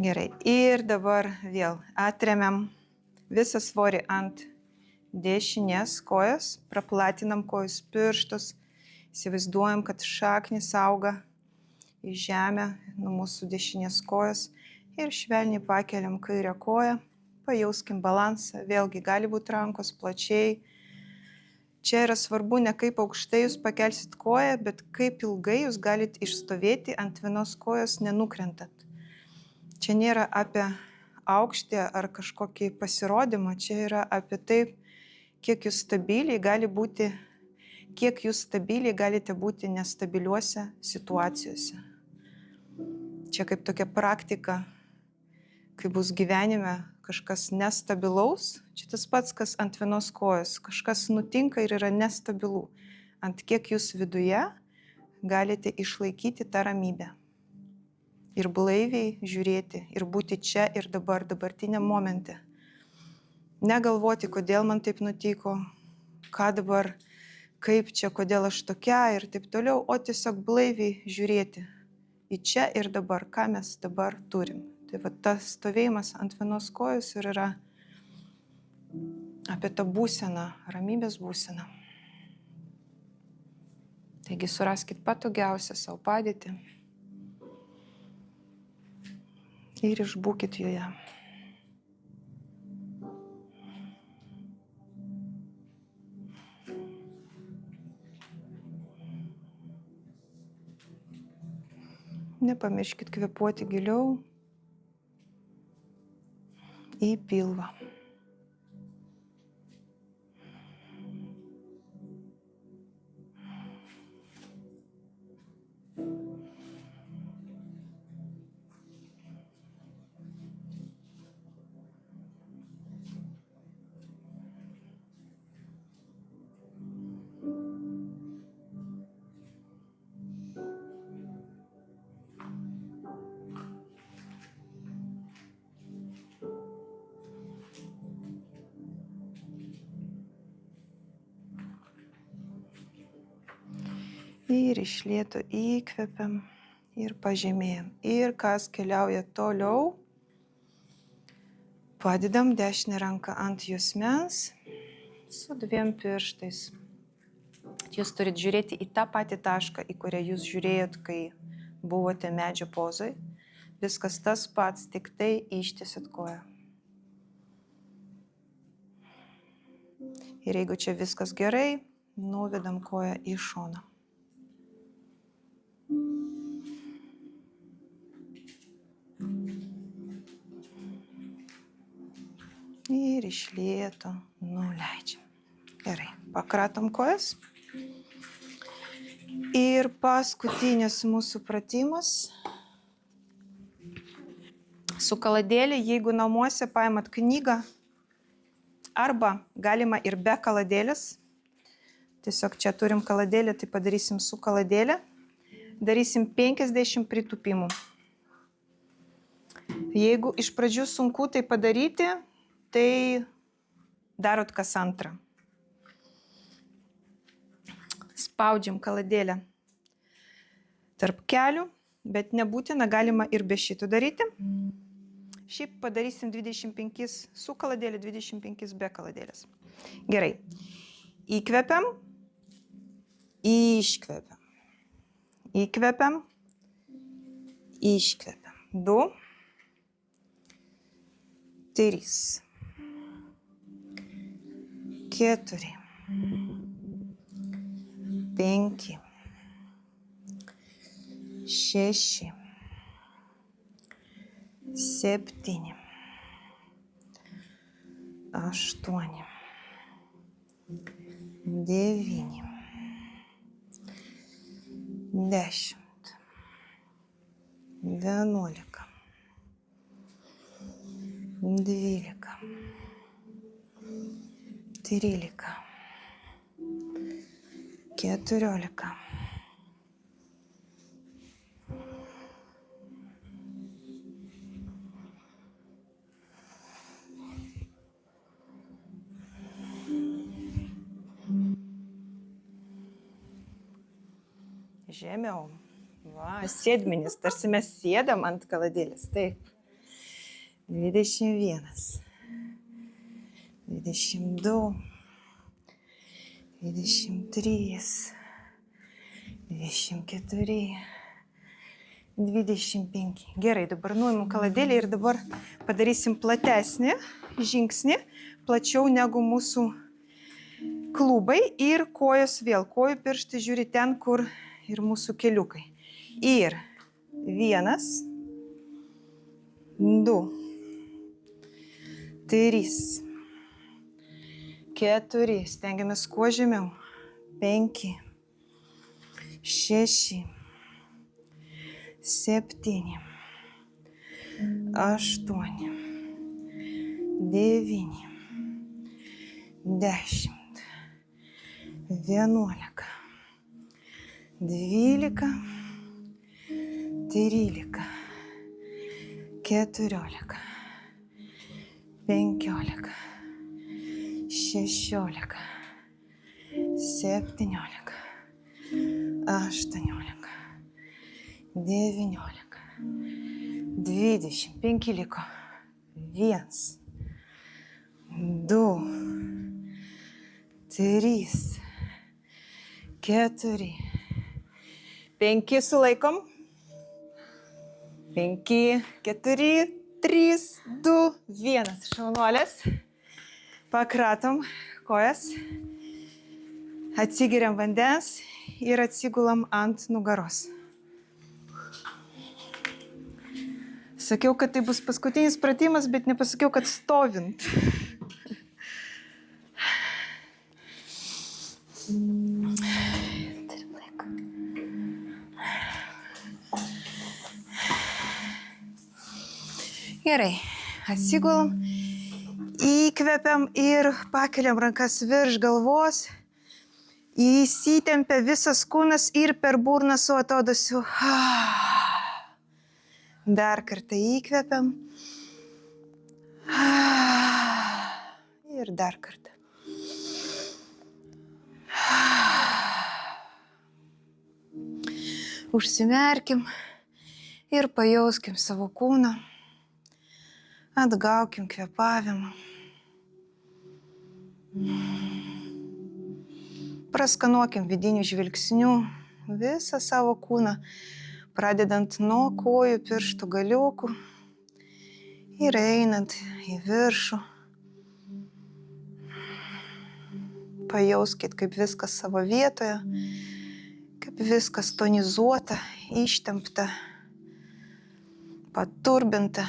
Gerai, ir dabar vėl atremiam visą svorį ant dešinės kojos, praplatinam kojos pirštus, įsivaizduojam, kad šaknis auga į žemę nuo mūsų dešinės kojos ir švelniai pakeliam kairę koją, pajauskim balansą, vėlgi gali būti rankos plačiai. Čia yra svarbu ne kaip aukštai jūs pakelsit koją, bet kaip ilgai jūs galit išstovėti ant vienos kojos nenukrentat. Čia nėra apie aukštį ar kažkokį pasirodymą, čia yra apie tai, kiek jūs stabiliai galite būti nestabiliuose situacijose. Čia kaip tokia praktika, kai bus gyvenime kažkas nestabilaus, čia tas pats, kas ant vienos kojos, kažkas nutinka ir yra nestabilų. Ant kiek jūs viduje galite išlaikyti tą ramybę. Ir blaiviai žiūrėti, ir būti čia ir dabar, dabartiniam momente. Negalvoti, kodėl man taip nutiko, ką dabar, kaip čia, kodėl aš tokia ir taip toliau, o tiesiog blaiviai žiūrėti į čia ir dabar, ką mes dabar turim. Tai va tas stovėjimas ant vienos kojos ir yra apie tą būseną, ramybės būseną. Taigi suraskit patogiausią savo padėtį ir išbūkit joje. Nepamirškit kvėpuoti giliau į pilvą. Ir iš lėto įkvepiam ir pažemėjam. Ir kas keliauja toliau, padedam dešinę ranką ant juosmens su 2 pirštais. Jūs turit žiūrėti į tą patį tašką, į kurią jūs žiūrėjot, kai buvote medžio pozoj. Viskas tas pats, tik tai ištiesit koją. Ir jeigu čia viskas gerai, nuvedam koją į šoną. Ir iš lėto nuleidžiam. Gerai, pakratom kojas. Ir paskutinis mūsų pratimas. Su kaladėlė, jeigu namuose paimat knygą, arba galima ir be kaladėlės. Tiesiog čia turim kaladėlę, tai padarysim su kaladėlė. Darysim 50 pritūpimų. Jeigu iš pradžių sunku tai padaryti, tai darot kas antrą. Spaudžiam kaladėlę tarp kelių, bet nebūtina, galima ir be šito daryti. Šiaip padarysim 25 su kaladėlė, 25 be kaladėlės. Gerai. Įkvepiam, iškvepiam. Įkvepiam, iškvepiam. 2, 3, 4, 5, 6, 7, 8, 9, 10, 11, 12, 13, 14. Žemiau. Va, sėdmenis, tarsi mes sėdam ant kaladėlės. Taip. 21, 22, 23, 24, 25. Gerai, dabar nuimam kaladėlį ir dabar padarysim platesnį žingsnį, plačiau negu mūsų klubai ir kojos vėl. Kojų pirštai žiūri ten, kur ir mūsų keliukai. Ir 1, 2, 3, 4, stengiamės kuo žemiau, 5, 6, 7, 8, 9, 10, 11, 12, 13, 14, 15, 16, 17, 18, 19, 20, 5 liko. 1, 2, 3, 4, 5 sulaikom. 5, 4, 3, 2, 1. Šaunuolės. Pakratom kojas. Atsigeriam vandens ir atsigulam ant nugaros. Sakiau, kad tai bus paskutinis pratimas, bet nepasakiau, kad stovint. Gerai, atsigulam, įkvepiam ir pakeliam rankas virš galvos, įsitempia visas kūnas ir per burną su atodūsiu. Dar kartą įkvepiam ir dar kartą. Užsimerkim ir pajauskim savo kūną. Atgaukim kvėpavimą. Praskanuokim vidiniu žvilgsniu visą savo kūną, pradedant nuo kojų pirštų galiukų ir einant į viršų. Pajauskit, kaip viskas savo vietoje, kaip viskas tonizuota, ištempta, paturbinta.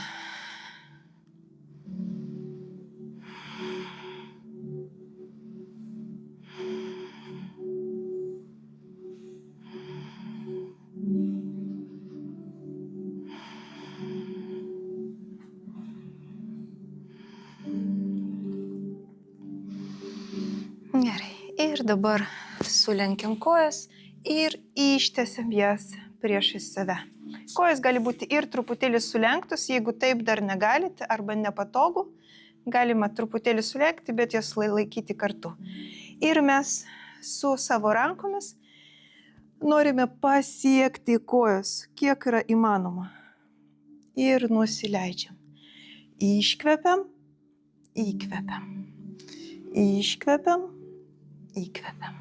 Gerai, ir dabar sulenkiam kojas ir ištiesiam jas priešais save. Kojas gali būti ir truputėlį sulenktos, jeigu taip dar negalite arba nepatogu, galima truputėlį sulenkti, bet jas laikyti kartu. Ir mes su savo rankomis norime pasiekti kojos, kiek yra įmanoma. Ir nusileidžiam. Iškvepiam, įkvepiam. Iškvepiam, įkvepiam.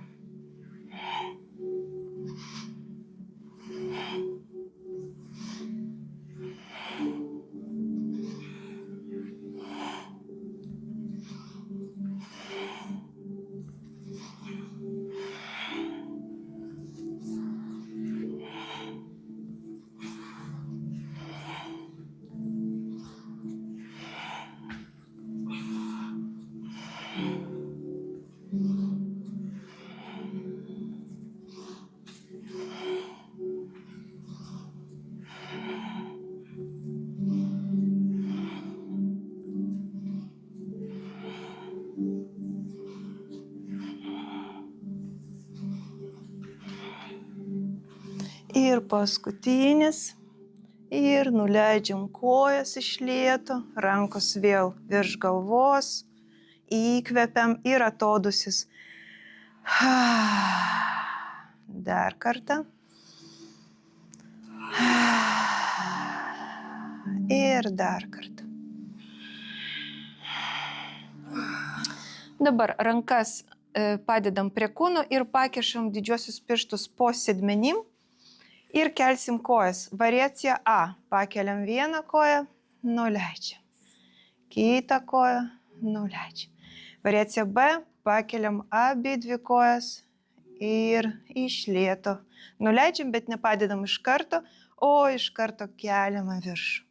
Ir paskutinis. Ir nuleidžiam kojas iš lėto, rankos vėl virš galvos, įkvepiam ir atodusis. Dar kartą. Ir dar kartą. Dabar rankas padedam prie kūno ir pakišam didžiosius pirštus po sėdmenim ir kelsim kojas. Variacija A. Pakeliam vieną koją, nuleidžiam. Kitą koją, nuleidžiam. Variacija B. Pakeliam abi dvi kojas ir iš lėto. Nuleidžiam, bet nepadedam iš karto, o iš karto keliam viršų.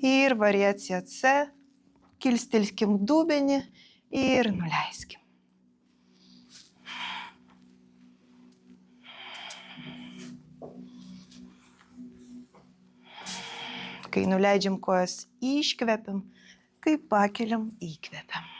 Ir variacija C. Kilstelkim dubenį ir nuleiskim. Kai nuleidžiam kojas, iškvepiam, kai pakeliam, įkvepiam.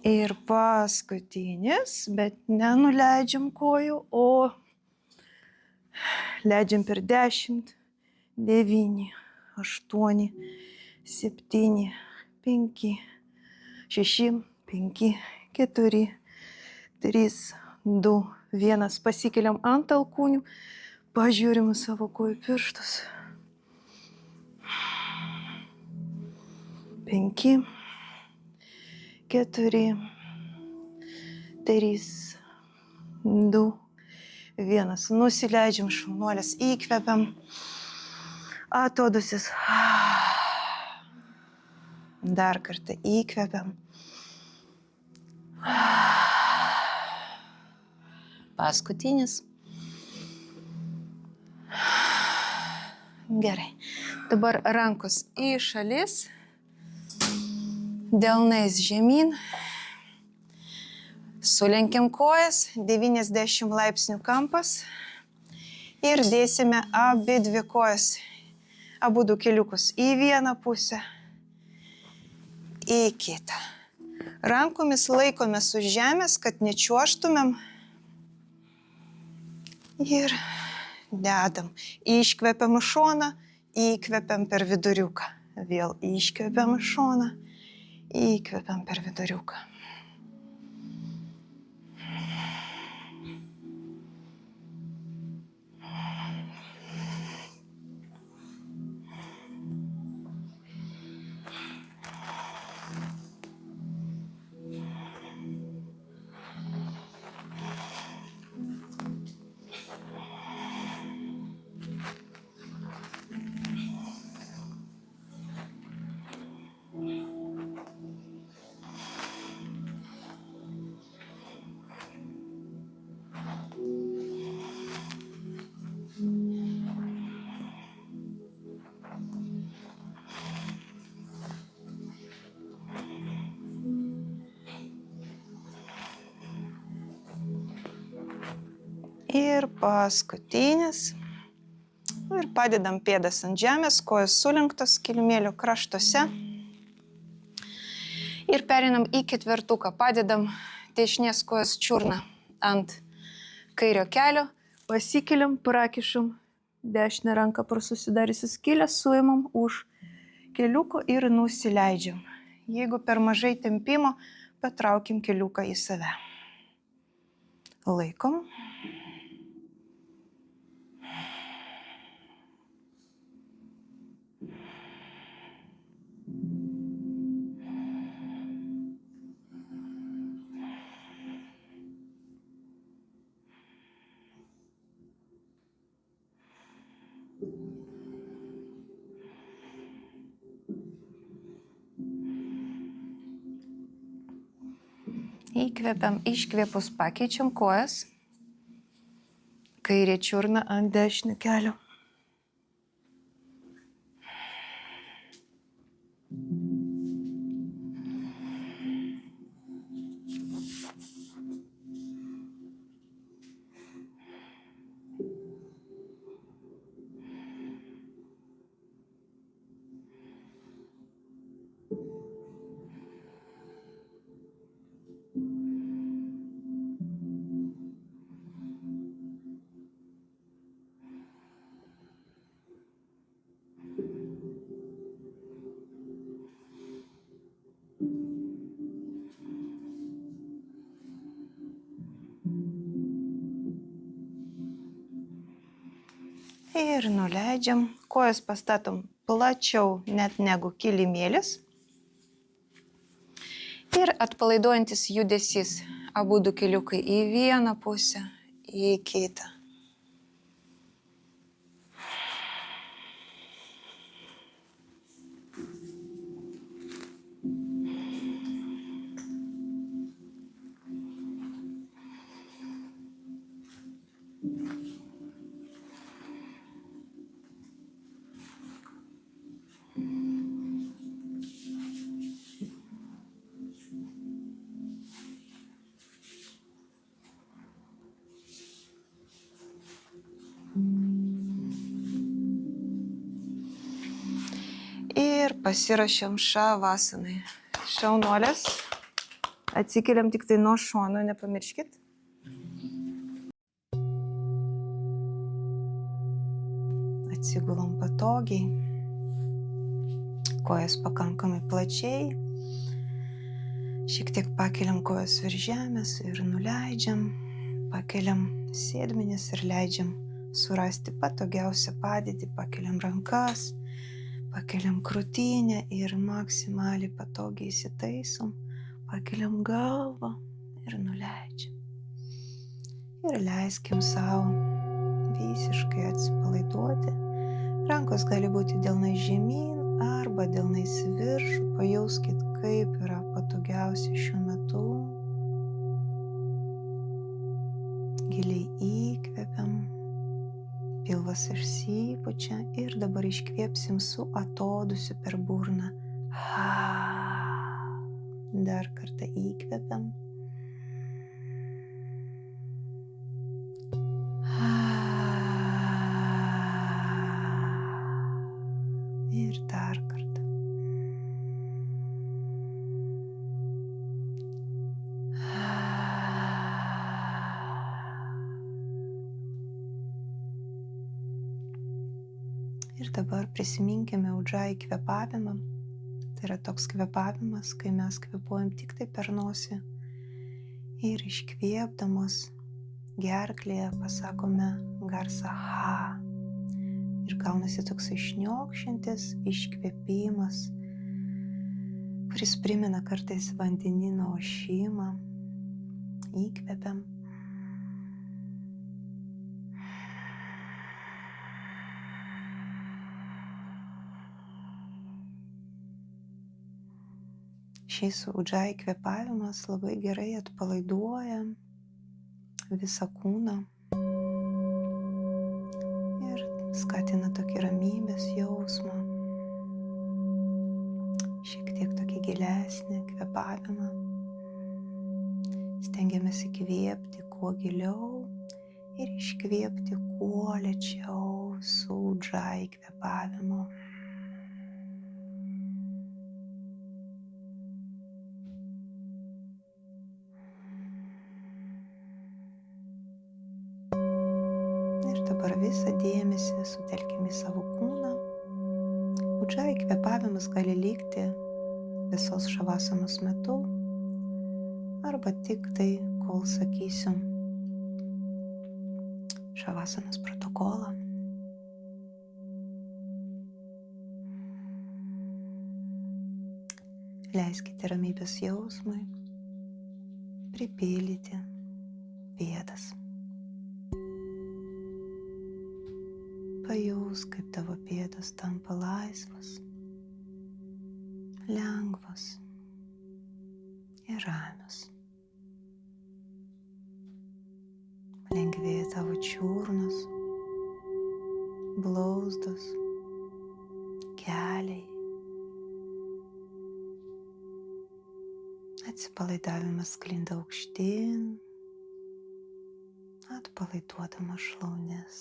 Ir paskutinis, bet nenuleidžiam kojų, o leidžiam per 10, 9, 8, 7, 5, 6, 5, 4, 3, 2, 1. Pasikeliam ant alkūnių, pažiūrim į savo kojų pirštus. 5, 4, 3, 2, 1. Nusileidžiam šaunuolės, įkvepiam, atodusis. Dar kartą įkvepiam. Paskutinis. Gerai. Dabar rankos į šalis. Delnais žemyn. Sulenkiam kojas, 90 laipsnių kampas. Ir dėsime abi dvi kojas, abu du keliukus į vieną pusę, į kitą. Rankomis laikomės už žemės, kad nečiuožtumėm. Ir dedam. Iškvepiam į šoną, įkvepiam per viduriuką. Vėl iškvepiam į šoną, įkvepiam per viduriuką. Ir paskutinis. Ir padedam pėdas ant žemės, kojos sulenktos kilimėlio kraštuose. Ir pereinam į ketvertuką. Padedam dešinės kojos čiurną ant kairio kelio. Pasikeliam, prakišam Dešinę ranką pro susidariusi skylę suimam už keliuko ir nusileidžiam. Jeigu per mažai tempimo, patraukim keliuką į save. Laikom. Įkvepiam, iškvėpus pakeičiam kojas. Kairė čiurna ant dešinio kelio. Ir nuleidžiam. Kojas pastatom plačiau net negu kilimėlis. Ir atpalaiduojantis judesys. Abudu keliukai į vieną pusę, į kitą. Ir pasiruošiam šavasanai. Šaunuolės. Atsikeliam tik tai nuo šono, nepamirškit. Atsigulam patogiai. Kojas pakankamai plačiai. Šiek tiek pakeliam kojas virš žemės ir nuleidžiam. Pakeliam sėdmenis ir leidžiam surasti patogiausią padėtį. Pakeliam rankas. Pakeliam krūtinę ir maksimaliai patogiai įsitaisom. Pakeliam galvą ir nuleidžiam. Ir leiskim savo visiškai atsipalaiduoti. Rankos gali būti delnais žemyn arba delnais į viršų. Pajauskit, kaip yra patogiausia šiuo metu. Giliai įkvepiam. Pilvas išsipučia ir dabar iškvėpsim su atodusiu per burną. Dar kartą įkvepiam. Ir dar kartą. Ir dabar prisiminkime Ujjayi kvėpavimą. Tai yra toks kvėpavimas, kai mes kvėpuojam tik tai per nosį. Ir iškvėpdamos gerklėje pasakome garsą ha. Ir gaunasi toksai šniokščiantis iškvėpimas, kuris primena kartais vandenyno ošimą. Įkvepiam. Šis Ujjayi kvėpavimas labai gerai atpalaiduoja visą kūną ir skatina tokį ramybės jausmą, šiek tiek tokį gilesnį kvėpavimą. Stengiamės įkvėpti kuo giliau ir iškvėpti kuo lėčiau su Ujjayi kvėpavimu. Ir dabar visą dėmesį sutelkime į savo kūną. Udžai kvėpavimas gali likti visos šavasanos metu arba tik tai, kol sakysiu šavasanos protokolą. Leiskite ramybės jausmui pripildyti pėdas. Pajaus, kaip tavo pėdos tampa laisvas, lengvas ir ramios. Lengvėja tavo čiurnos, blauzdos, keliai. Atsipalaidavimas sklinda aukštyn, atpalaiduodama šlaunis.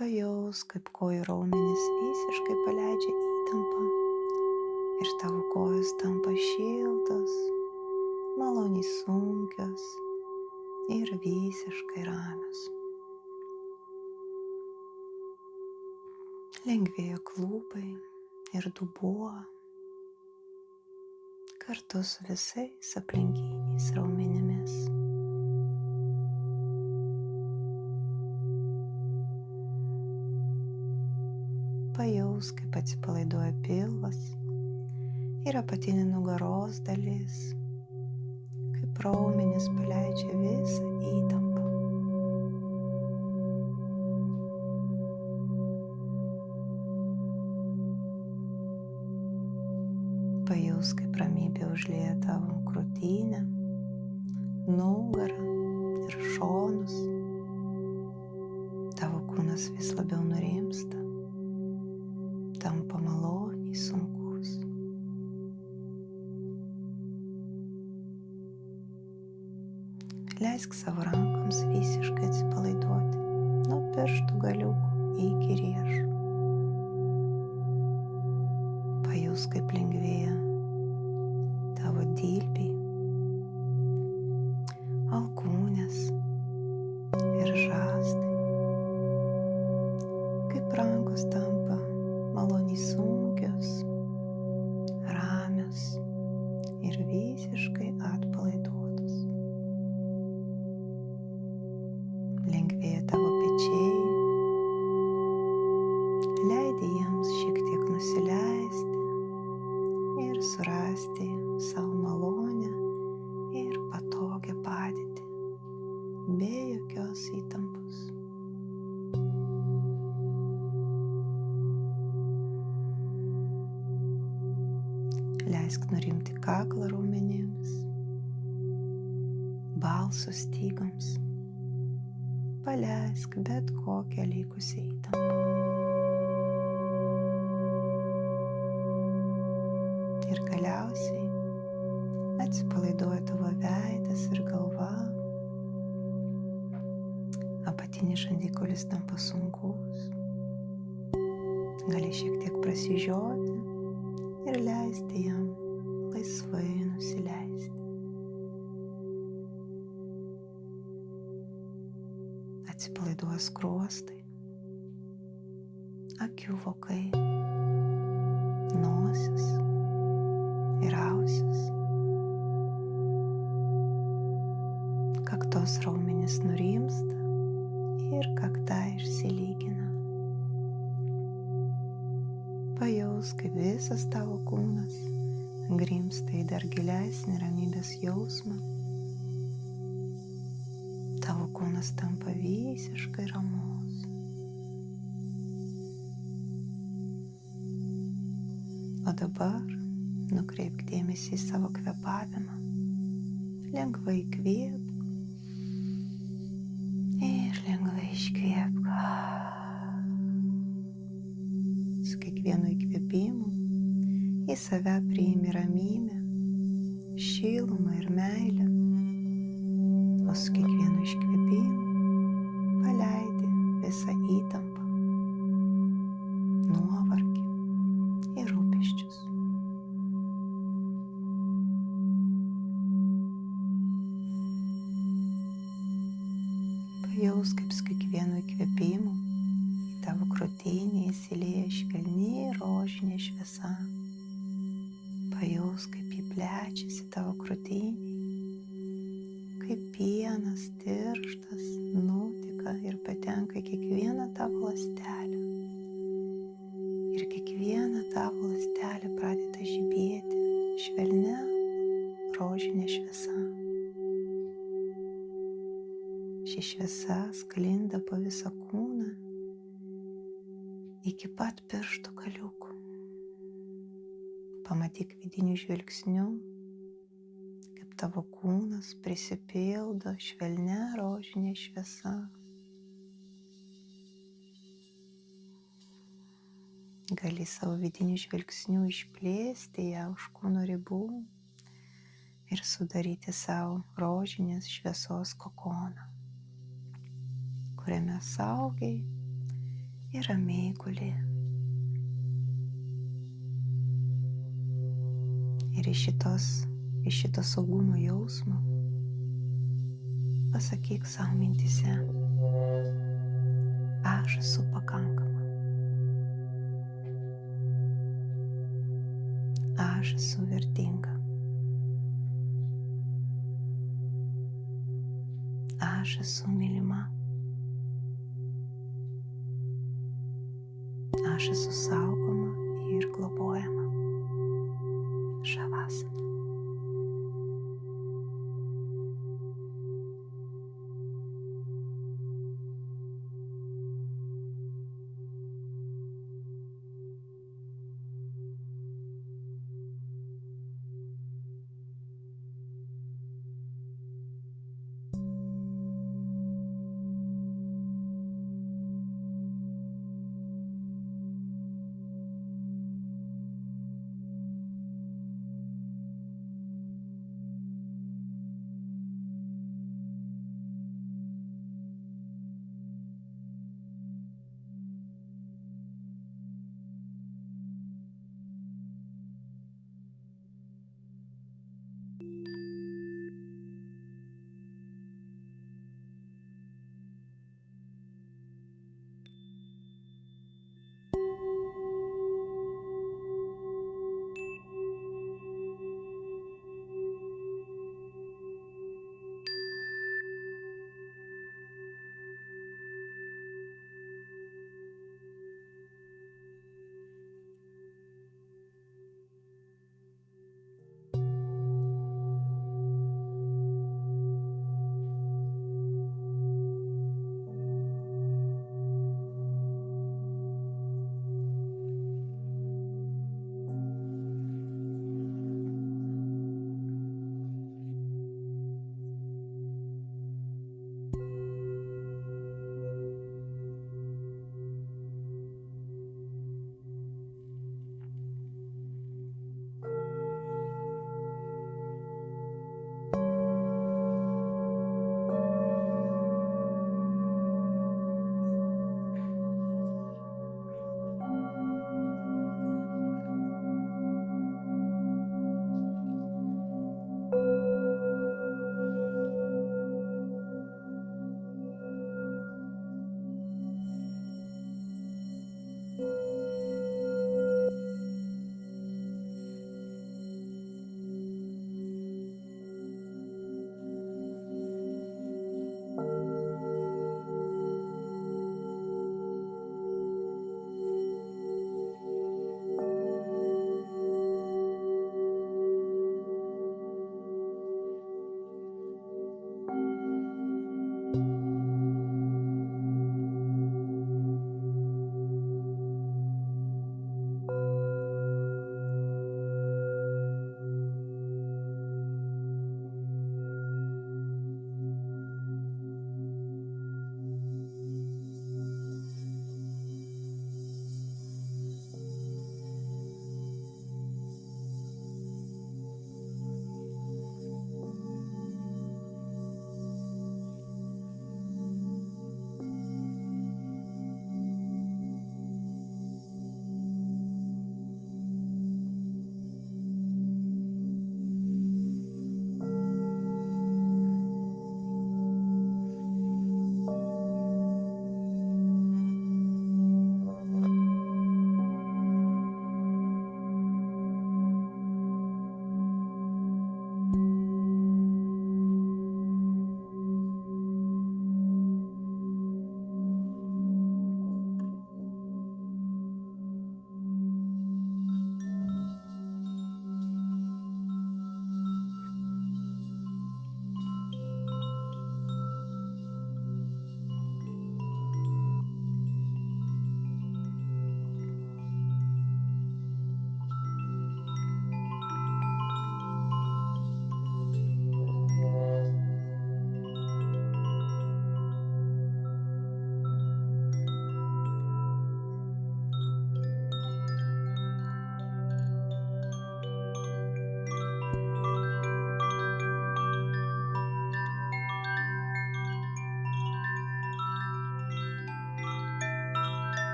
Pajaus, kaip kojų raumenys visiškai paleidžia įtampą ir tavo kojos tampa šiltos, maloniai sunkios ir visiškai ramios. Lengvėja klūpai ir dubuo kartu su visais aplinkiniais raumenimis. Pajaus, kaip atsipalaiduoja pilvas ir apatinė nugaros dalis, kaip raumenys paleidžia visą įtampą. Pajaus, kaip ramybė užlieja tavo krūtinę, nugarą ir šonus. Tavo kūnas vis labiau nurimsta, tampa maloniai sunkus. Leisk savo rankoms visiškai atsipalaiduoti nuo pirštų galiukų iki riešų. Pajaus, kaip lengvėja tavo dilbiai, alkūnės ir žastai, kaip rankos tampa maloniai sunkios, ramios ir visiškai atpalaiduotos. Lengvėja tavo pečiai, leidi jiems šiek tiek nusileisti ir surasti savo malonę ir patogią padėtį, be jokios įtampos. Leisk nurimti kaklo raumenims, balso stygoms, paleisk bet kokią likusią įtampą. Ir galiausiai atsipalaiduoja tavo veidas ir galva, apatinis žandikaulis tampa sunkus, gali šiek tiek prasižioti ir leisti jam laisvai nusileisti. Atsipalaiduoja skruostai, akių vokai, nosis ir ausis. Kaktos raumenys nurimsta ir kakta išsilygina. Pajaus, kaip visas tavo kūnas grimsta į dar gilesnį ramybės jausmą. Tavo kūnas tampa visiškai ramus. O dabar nukreipk dėmesį į savo kvėpavimą. Lengvai įkvėpk ir lengvai iškvėpk. Su kiekvienu įkvėpimu į save priimi ramybę, šilumą ir meilę, o su kiekvienu iškvėpimu paleidi visą įtampą, nuovargį ir rūpesčius. Pajaus, kaip su kiekvienu įkvėpimu į tavo krūtinį įsilieja švelni rožinė šviesa. Pajaus, kaip ji plečiasi tavo krūtinį, kaip pienas tirštas nuteka ir patenka į kiekvieną tavo ląstelę. Ir kiekviena tavo ląstelė pradeda žibėti švelnia rožinė šviesa. Ši šviesa sklinda po visą kūną iki pat pirštų galiukų. Pamatyk vidiniu žvilgsniu, kaip tavo kūnas prisipildo švelnia rožinė šviesa. Gali savo vidiniu žvilgsniu išplėsti ją už kūno ribų ir sudaryti savo rožinės šviesos kokoną, kuriame saugiai ir ramiai guli. Ir iš šito saugumo jausmo pasakyk savo mintyse: aš esu pakankama. Aš esu vertinga. Aš esu mylima. Aš esu saugoma ir globojama. Šavasana.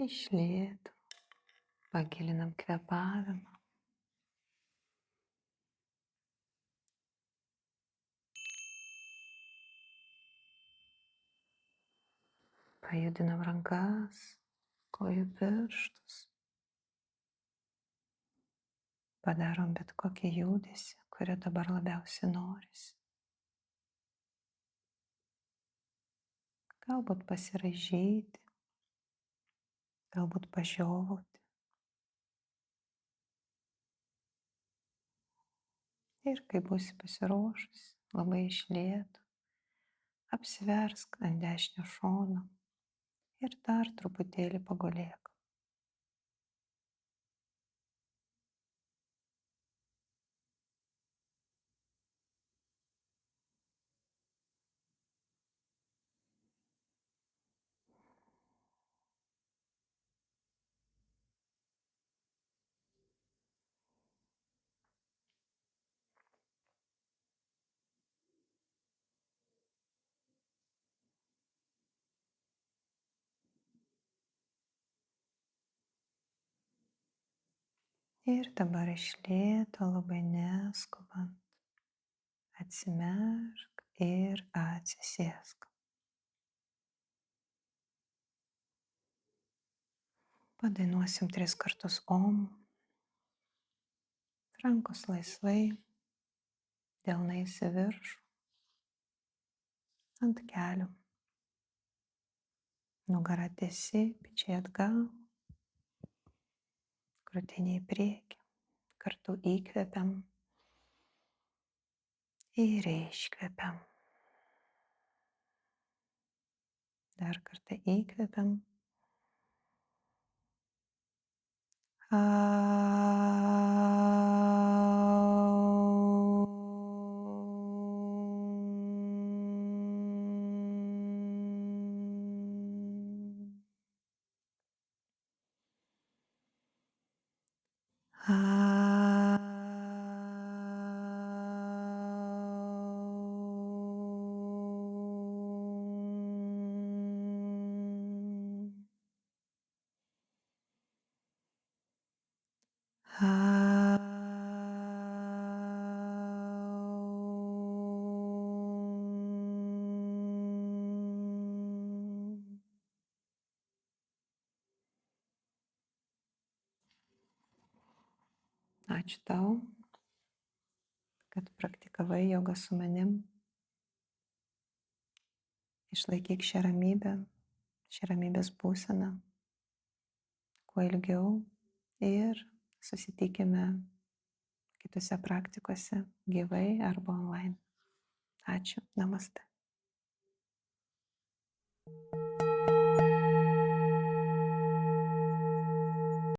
Iš lėto pagilinam kvėpavimą. Pajudinam rankas, kojų pirštus. Padarom bet kokį judesį, kurio dabar labiausiai norisi. Galbūt pasiraižyti, galbūt pažiovauti. Ir kai būsi pasiruošusi, labai iš lėto, apsiversk ant dešinio šono ir dar truputėlį pagulėk. Ir dabar iš lėto, labai neskubant, atsimerk ir atsisėsk. Padainuosim 3 kartus Om. Rankos laisvai, delnais į viršų, ant kelių. Nugara tiesi, pečiai atgal, krūtinė į priekį. Kartu įkvepiam ir iškvepiam. Dar kartą įkvepiam. Ačiū tau, kad praktikavai jogą su manim. Išlaikyk šią ramybės būseną kuo ilgiau ir susitikime kitose praktikose, gyvai arba online. Ačiū, namaste.